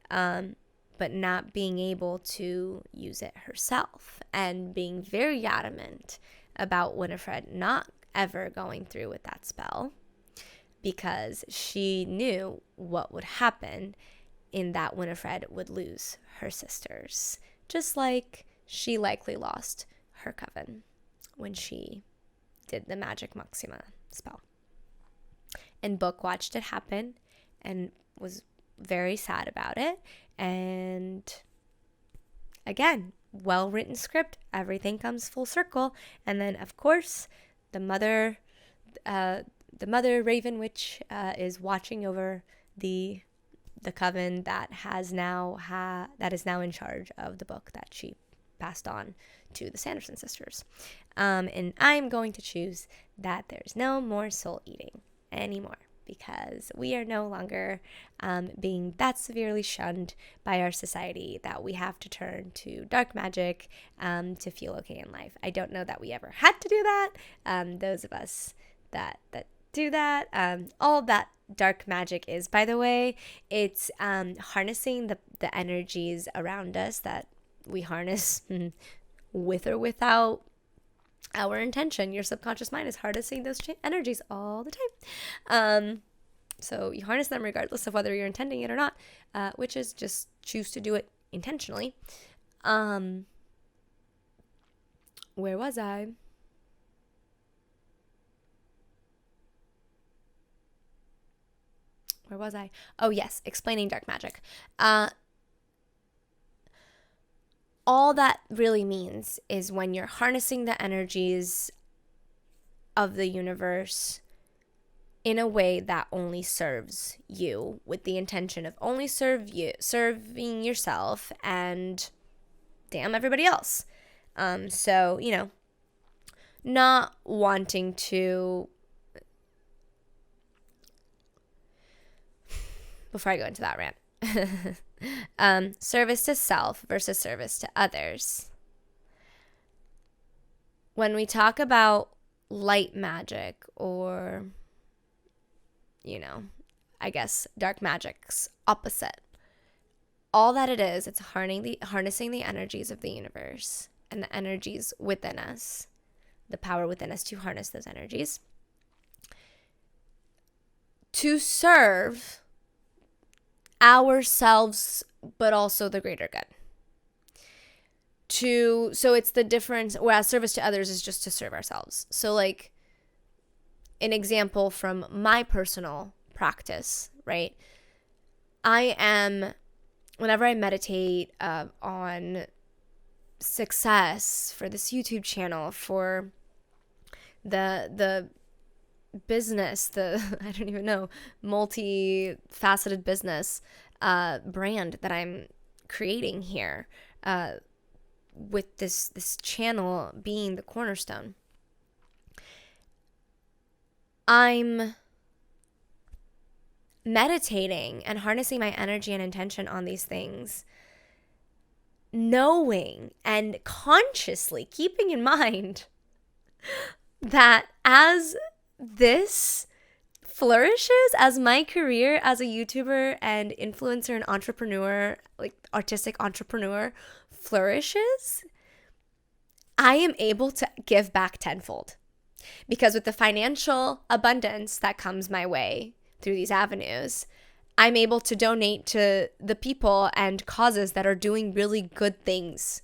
but not being able to use it herself, and being very adamant about Winifred not ever going through with that spell, because she knew what would happen in that Winifred would lose her sisters, just like she likely lost her coven when she did the Magic Maxima spell. And Book watched it happen and was very sad about it. And again, well-written script, everything comes full circle. And then, of course, the mother Raven Witch is watching over the coven that is now in charge of the book that she passed on to the Sanderson sisters. And I'm going to choose that there's no more soul eating anymore, because we are no longer being that severely shunned by our society that we have to turn to dark magic to feel okay in life. I don't know that we ever had to do that. Those of us that do that, all that dark magic is, by the way, it's harnessing the energies around us that we harness with or without our intention. Your subconscious mind is harnessing those energies all the time. So you harness them regardless of whether you're intending it or not, which is just choose to do it intentionally. Where was I? Oh, yes, explaining dark magic. All that really means is when you're harnessing the energies of the universe in a way that only serves you, with the intention of only serving yourself and damn everybody else. So, not wanting to, before I go into that rant, service to self versus service to others. When we talk about light magic, or, I guess dark magic's opposite, all that it is, it's harnessing the energies of the universe and the energies within us, the power within us to harness those energies, to serve ourselves, but also the greater good. So it's the difference, whereas service to others is just to serve ourselves. So like an example from my personal practice, right? Whenever I meditate on success for this YouTube channel, for the business, I don't even know, multi-faceted business brand that I'm creating here, with this channel being the cornerstone, I'm meditating and harnessing my energy and intention on these things, knowing and consciously keeping in mind that as this flourishes, as my career as a YouTuber and influencer and entrepreneur, like artistic entrepreneur, flourishes, I am able to give back tenfold. Because with the financial abundance that comes my way through these avenues, I'm able to donate to the people and causes that are doing really good things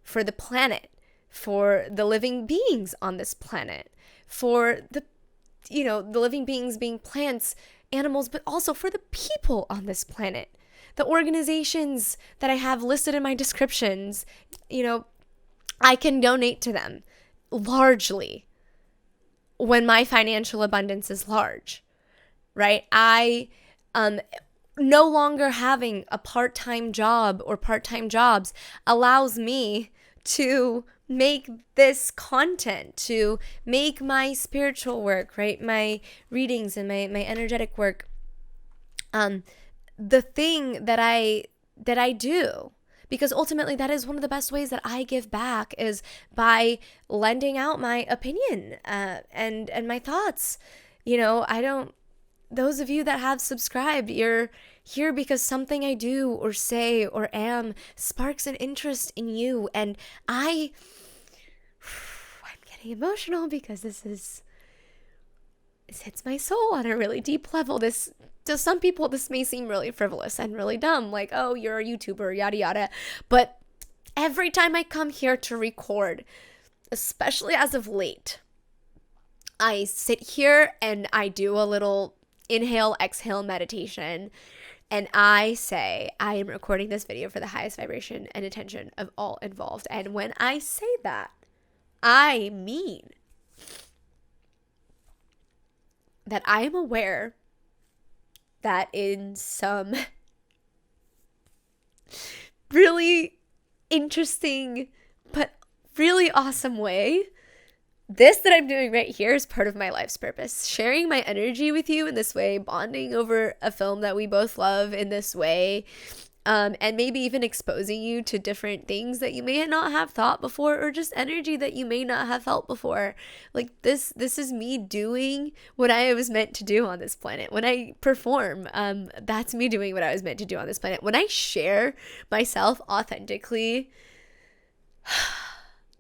for the planet, for the living beings on this planet, for the living beings being plants, animals, but also for the people on this planet. The organizations that I have listed in my descriptions, I can donate to them largely when my financial abundance is large, right? I no longer having a part-time job or part-time jobs allows me to make this content, to make my spiritual work, right? My readings and my energetic work, the thing that I do. Because ultimately that is one of the best ways that I give back, is by lending out my opinion and my thoughts. Those of you that have subscribed, you're here because something I do or say or am sparks an interest in you. And I'm getting emotional because this hits my soul on a really deep level. To some people, this may seem really frivolous and really dumb, like, oh, you're a YouTuber, yada, yada. But every time I come here to record, especially as of late, I sit here and I do a little inhale, exhale meditation. And I say, I am recording this video for the highest vibration and attention of all involved. And when I say that, I mean that I am aware that in some really interesting but really awesome way, this that I'm doing right here is part of my life's purpose. Sharing my energy with you in this way, bonding over a film that we both love in this way, and maybe even exposing you to different things that you may not have thought before, or just energy that you may not have felt before. Like this is me doing what I was meant to do on this planet. When I perform, that's me doing what I was meant to do on this planet. When I share myself authentically,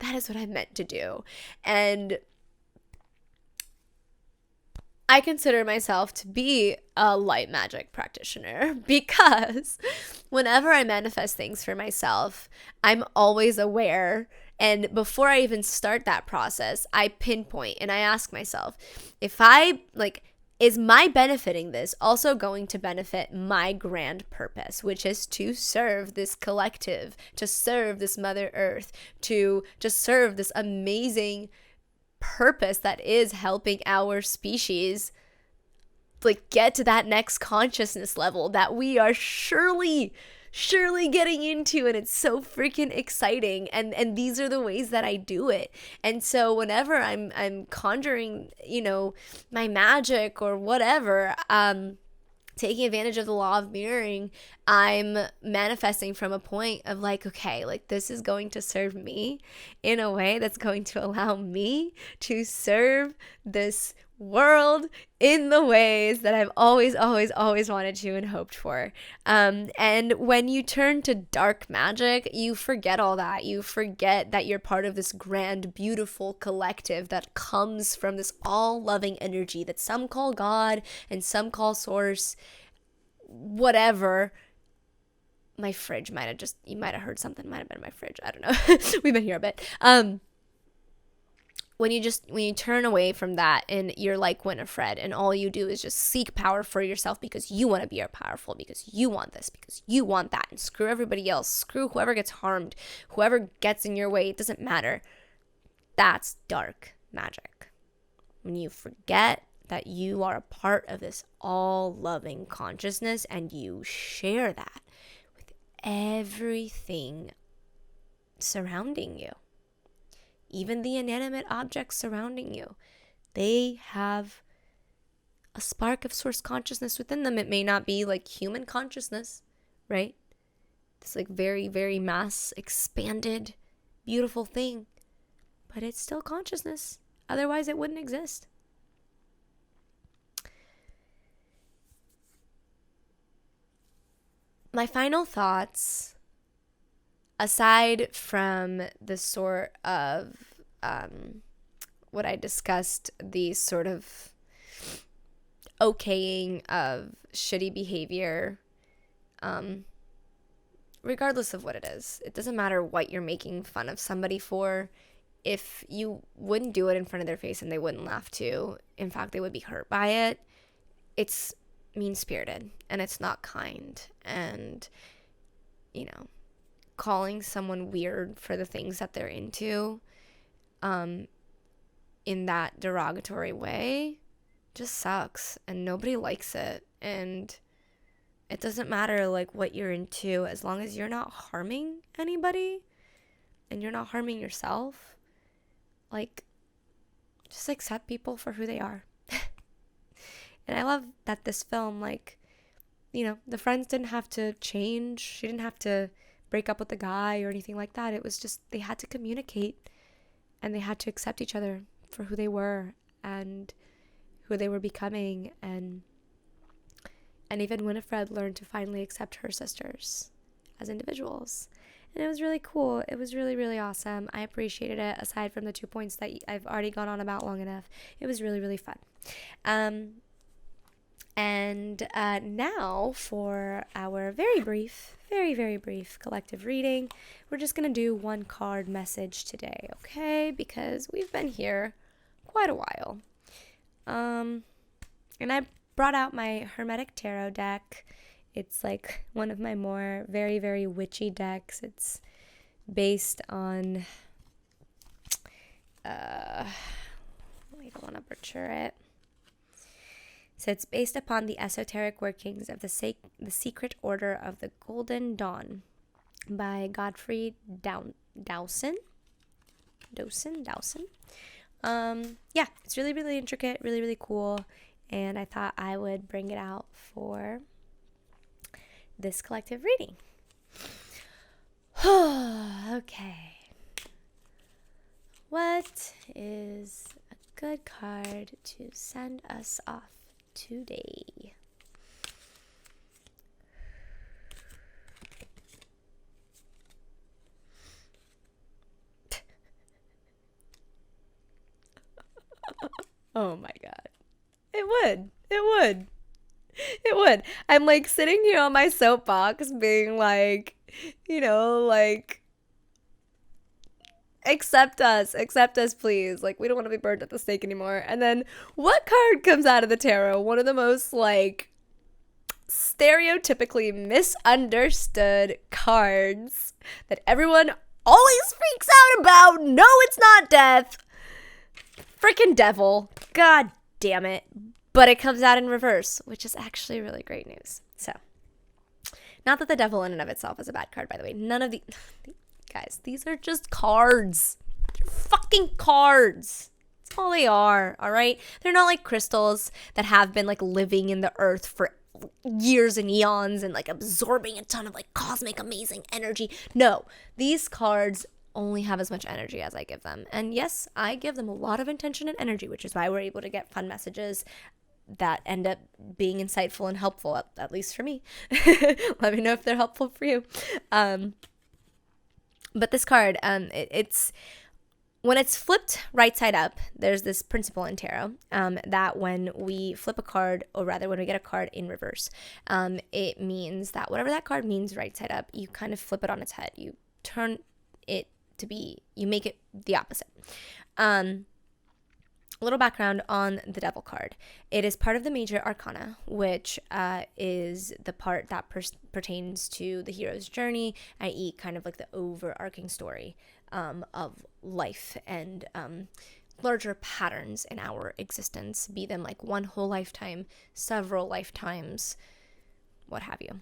that is what I'm meant to do. And I consider myself to be a light magic practitioner, because whenever I manifest things for myself, I'm always aware. And before I even start that process, I pinpoint and I ask myself, is my benefiting this also going to benefit my grand purpose, which is to serve this collective, to serve this Mother Earth, to just serve this amazing purpose that is helping our species like get to that next consciousness level that we are surely getting into, and it's so freaking exciting, and these are the ways that I do it. And so whenever I'm conjuring, you know, my magic or whatever, taking advantage of the law of mirroring, I'm manifesting from a point of like, okay, like this is going to serve me in a way that's going to allow me to serve this world in the ways that I've always wanted to and hoped for. And when you turn to dark magic, you forget all that. You forget that you're part of this grand, beautiful collective that comes from this all-loving energy that some call God and some call source, whatever. My fridge might have just, you might have heard something, might have been my fridge. I don't know. We've been here a bit. When you turn away from that and you're like Winifred and all you do is just seek power for yourself because you want to be powerful, because you want this, because you want that, and screw everybody else, screw whoever gets harmed, whoever gets in your way, it doesn't matter. That's dark magic. When you forget that you are a part of this all-loving consciousness and you share that with everything surrounding you. Even the inanimate objects surrounding you, they have a spark of source consciousness within them. It may not be like human consciousness, right? This like very, very mass expanded, beautiful thing, but it's still consciousness. Otherwise, it wouldn't exist. My final thoughts, aside from the sort of what I discussed, the sort of okaying of shitty behavior, regardless of what it is. It doesn't matter what you're making fun of somebody for. If you wouldn't do it in front of their face and they wouldn't laugh too, in fact, they would be hurt by it, it's mean-spirited and it's not kind. And, you know, calling someone weird for the things that they're into in that derogatory way just sucks, and nobody likes it. And it doesn't matter like what you're into, as long as you're not harming anybody and you're not harming yourself. Like, just accept people for who they are. And I love that this film, like, you know, the friends didn't have to change. She didn't have to break up with the guy or anything like that. It was just, they had to communicate and they had to accept each other for who they were and who they were becoming. And even Winifred learned to finally accept her sisters as individuals. And it was really cool. It was really, really awesome. I appreciated it, aside from the 2 points that I've already gone on about long enough. It was really, really fun. And now for our very, very brief collective reading, we're just going to do one card message today, okay? Because we've been here quite a while. And I brought out my Hermetic Tarot deck. It's like one of my more very, very witchy decks. It's based on, I don't want to butcher it. So it's based upon the esoteric workings of the Secret Order of the Golden Dawn by Godfrey Dowson. Yeah, it's really, really intricate, really, really cool. And I thought I would bring it out for this collective reading. Okay. What is a good card to send us off today? Oh my God. It would. I'm like sitting here on my soapbox being like, you know, like, accept us please. Like, we don't want to be burned at the stake anymore. And then what card comes out of the tarot? One of the most like stereotypically misunderstood cards that everyone always freaks out about. No, it's not death. Freaking devil. God damn it. but it comes out in reverse, which is actually really great news. So, not that the devil in and of itself is a bad card, by the way. None of the guys, these are just cards. They're fucking cards. That's all they are, all right? They're not like crystals that have been like living in the earth for years and eons and like absorbing a ton of like cosmic amazing energy. No, these cards only have as much energy as I give them. And yes, I give them a lot of intention and energy, which is why we're able to get fun messages that end up being insightful and helpful, at least for me. Let me know if they're helpful for you. But this card, it's when it's flipped right side up, there's this principle in tarot that when we flip a card, or rather when we get a card in reverse, it means that whatever that card means right side up, you kind of flip it on its head. You turn it to be, you make it the opposite. A little background on the Devil card. It is part of the major arcana, which is the part that pertains to the hero's journey, i.e. kind of like the overarching story of life and larger patterns in our existence, be them like one whole lifetime, several lifetimes, what have you.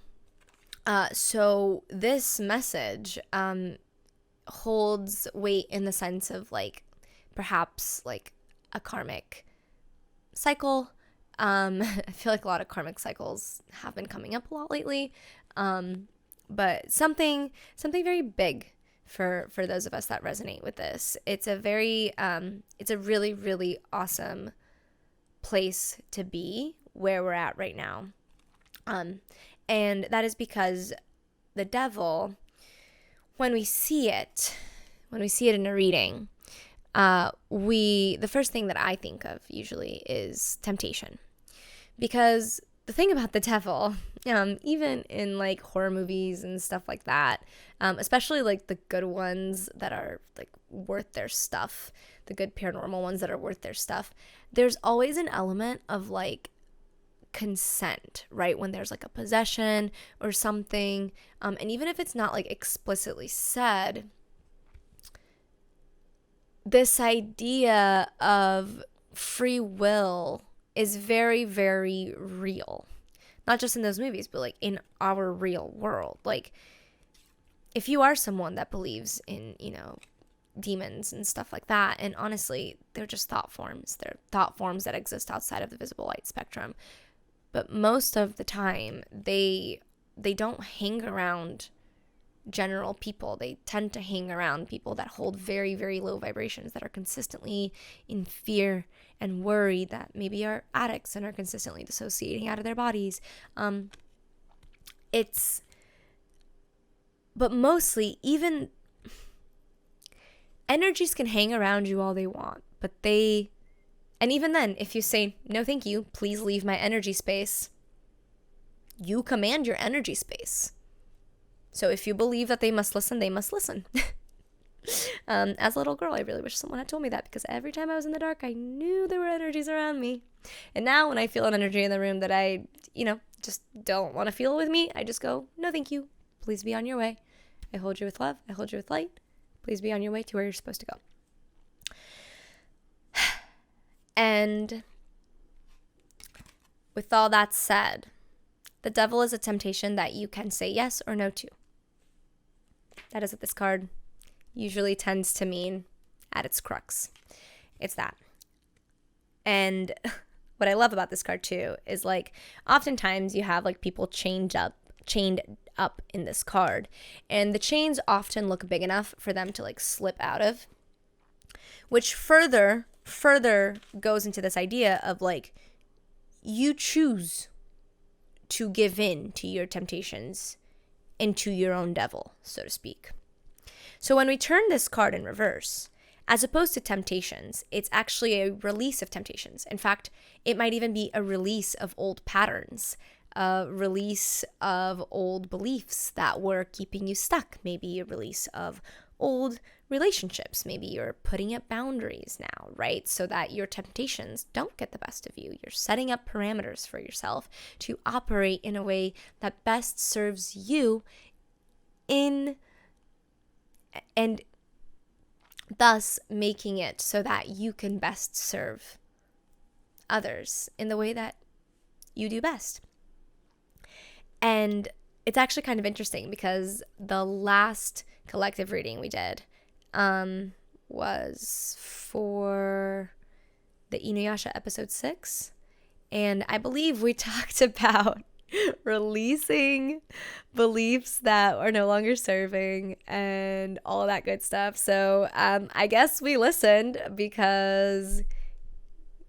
So this message holds weight in the sense of like perhaps like a karmic cycle. I feel like a lot of karmic cycles have been coming up a lot lately, but something very big for those of us that resonate with this. It's a very it's a really, really awesome place to be where we're at right now, and that is because the devil, when we see it in a reading, the first thing that I think of usually is temptation. Because the thing about the devil, even in like horror movies and stuff like that, especially like the good ones that are like worth their stuff, the good paranormal ones that are worth their stuff, there's always an element of like consent, right? When there's like a possession or something, and even if it's not like explicitly said, this idea of free will is very, very real. Not just in those movies, but like in our real world. Like, if you are someone that believes in, demons and stuff like that, and honestly, they're just thought forms. They're thought forms that exist outside of the visible light spectrum. But most of the time, they don't hang around general people. They tend to hang around people that hold very, very low vibrations, that are consistently in fear and worry, that maybe are addicts and are consistently dissociating out of their bodies. But mostly, even energies can hang around you all they want, and even then, if you say, no, thank you, please leave my energy space, you command your energy space. So if you believe that they must listen, they must listen. As a little girl, I really wish someone had told me that, because every time I was in the dark, I knew there were energies around me. And now when I feel an energy in the room that I, just don't want to feel with me, I just go, no, thank you. Please be on your way. I hold you with love. I hold you with light. Please be on your way to where you're supposed to go. And with all that said, the devil is a temptation that you can say yes or no to. That is what this card usually tends to mean at its crux. It's that. And what I love about this card too is like oftentimes you have like people chained up in this card, and the chains often look big enough for them to like slip out of, which further goes into this idea of like you choose to give in to your temptations and to your own devil, so to speak. So when we turn this card in reverse, as opposed to temptations, it's actually a release of temptations. In fact, it might even be a release of old patterns, a release of old beliefs that were keeping you stuck, maybe a release of old relationships. Maybe you're putting up boundaries now, right? So that your temptations don't get the best of you. You're setting up parameters for yourself to operate in a way that best serves you and thus making it so that you can best serve others in the way that you do best. And it's actually kind of interesting because the last collective reading we did was for the Inuyasha episode 6. And I believe we talked about releasing beliefs that are no longer serving and all that good stuff. So I guess we listened because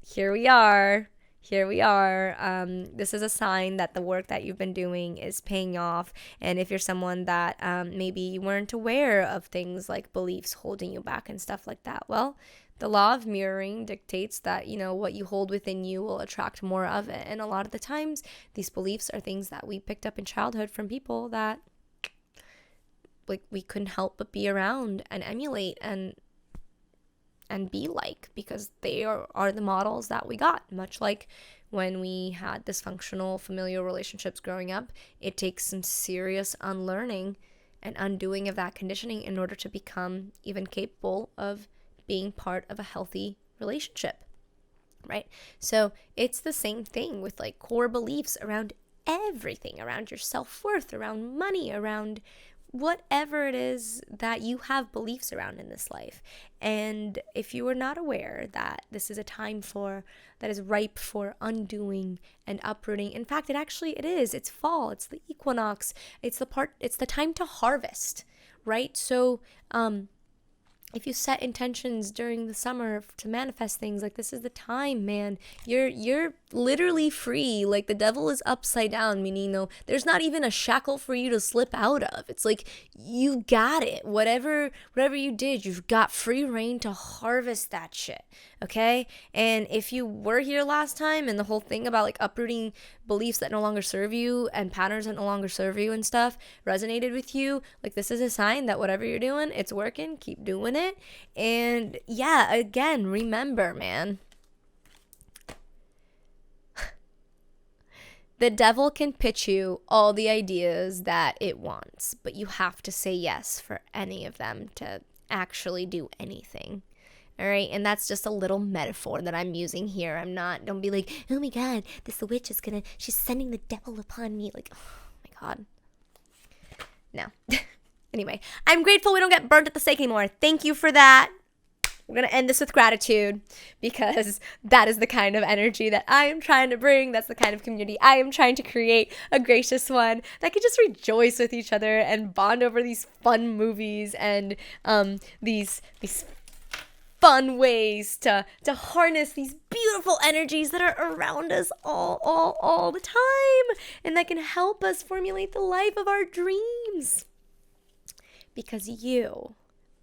here we are. This is a sign that the work that you've been doing is paying off. And if you're someone that maybe you weren't aware of things like beliefs holding you back and stuff like that, well, the law of mirroring dictates that, what you hold within you will attract more of it. And a lot of the times, these beliefs are things that we picked up in childhood from people that we couldn't help but be around and emulate and be like, because they are the models that we got. Much like when we had dysfunctional familial relationships growing up, it takes some serious unlearning and undoing of that conditioning in order to become even capable of being part of a healthy relationship, right? So it's the same thing with like core beliefs around everything, around your self-worth, around money, around whatever it is that you have beliefs around in this life. And if you are not aware that this is a time that is ripe for undoing and uprooting, in fact, it is. It's fall, it's the equinox, it's the time to harvest, right? So, if you set intentions during the summer to manifest things, like, this is the time, man. You're literally free. Like, the devil is upside down, meaning, there's not even a shackle for you to slip out of. It's like, you got it. Whatever you did, you've got free reign to harvest that shit, okay? And if you were here last time and the whole thing about, like, uprooting beliefs that no longer serve you and patterns that no longer serve you and stuff resonated with you, like, this is a sign that whatever you're doing, it's working. Keep doing it. And yeah, again, remember, man, the devil can pitch you all the ideas that it wants, but you have to say yes for any of them to actually do anything. All right. And that's just a little metaphor that I'm using here. Don't be like, oh my God, this witch she's sending the devil upon me. Like, oh my God. No. Anyway, I'm grateful we don't get burnt at the stake anymore. Thank you for that. We're going to end this with gratitude, because that is the kind of energy that I am trying to bring. That's the kind of community I am trying to create, a gracious one that can just rejoice with each other and bond over these fun movies and these fun ways to harness these beautiful energies that are around us all the time, and that can help us formulate the life of our dreams. Because you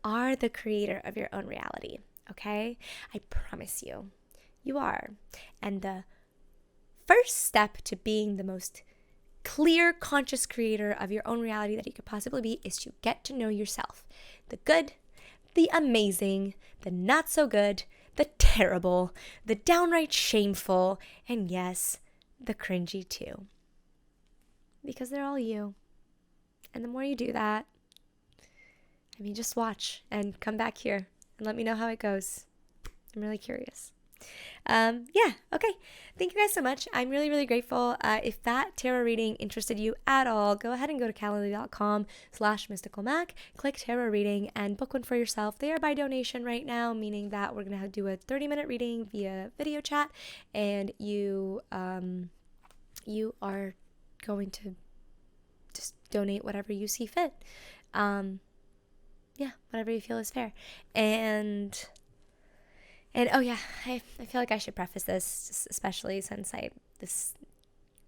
are the creator of your own reality, okay? I promise you, you are. And the first step to being the most clear, conscious creator of your own reality that you could possibly be is to get to know yourself. The good, the amazing, the not so good, the terrible, the downright shameful, and yes, the cringy too. Because they're all you. And the more you do that, just watch and come back here and let me know how it goes. I'm really curious. Okay. Thank you guys so much. I'm really, really grateful. If that tarot reading interested you at all, go ahead and go to calendly.com/mysticalmac, click tarot reading, and book one for yourself. They are by donation right now, meaning that we're going to do a 30-minute reading via video chat, and you are going to just donate whatever you see fit. Yeah, whatever you feel is fair. And oh yeah, I feel like I should preface this, especially since this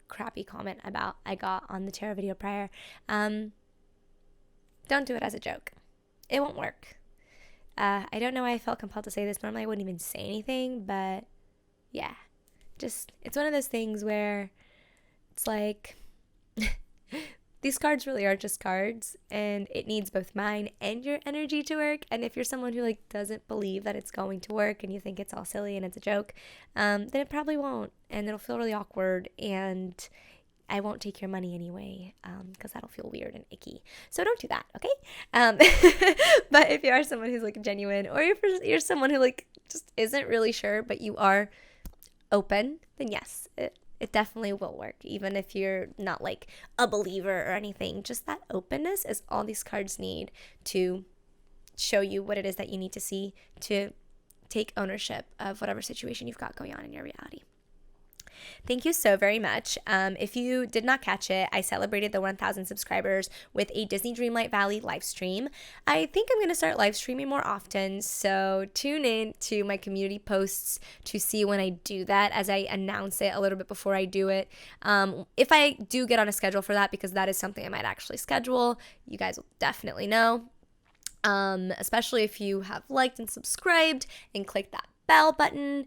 crappy comment I got on the tarot video prior. Don't do it as a joke. It won't work. I don't know why I felt compelled to say this. Normally I wouldn't even say anything, but yeah, it's one of those things where it's like, these cards really are just cards, and it needs both mine and your energy to work. And if you're someone who doesn't believe that it's going to work and you think it's all silly and it's a joke, then it probably won't, and it'll feel really awkward, and I won't take your money anyway, because that'll feel weird and icky. So don't do that, okay? But if you are someone who's genuine, or if you're someone who just isn't really sure, but you are open, then yes, it definitely will work, even if you're not like a believer or anything. Just that openness is all these cards need to show you what it is that you need to see to take ownership of whatever situation you've got going on in your reality. Thank you so very much. If you did not catch it, I celebrated the 1,000 subscribers with a Disney Dreamlight Valley live stream. I think I'm going to start live streaming more often, so tune in to my community posts to see when I do that, as I announce it a little bit before I do it. If I do get on a schedule for that, because that is something I might actually schedule, you guys will definitely know. Especially if you have liked and subscribed and clicked that bell button,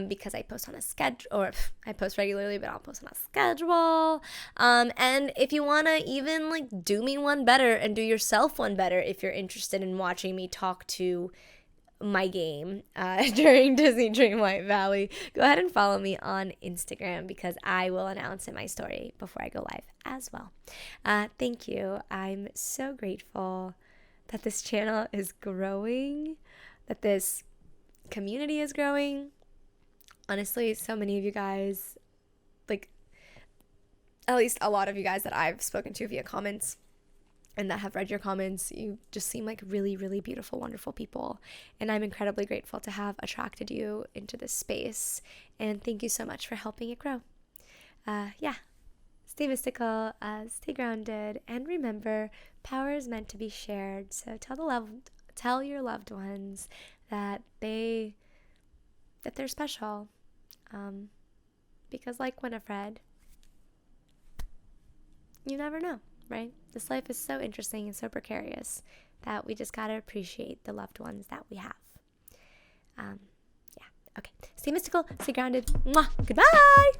because I post on a schedule, or I post regularly, but I'll post on a schedule. And if you want to even like do me one better and do yourself one better, if you're interested in watching me talk to my game during Disney Dreamlight Valley, go ahead and follow me on Instagram, because I will announce in my story before I go live as well. Thank you. I'm so grateful that this channel is growing, that this community is growing. Honestly, so many of you guys, like at least a lot of you guys that I've spoken to via comments and that have read your comments, you just seem like really, really beautiful, wonderful people. And I'm incredibly grateful to have attracted you into this space. And thank you so much for helping it grow. Stay mystical, stay grounded, and remember, power is meant to be shared. So tell your loved ones that they're special, because like Winifred, you never know, right? This life is so interesting and so precarious that we just gotta appreciate the loved ones that we have. Okay, stay mystical, stay grounded. Mwah. Goodbye.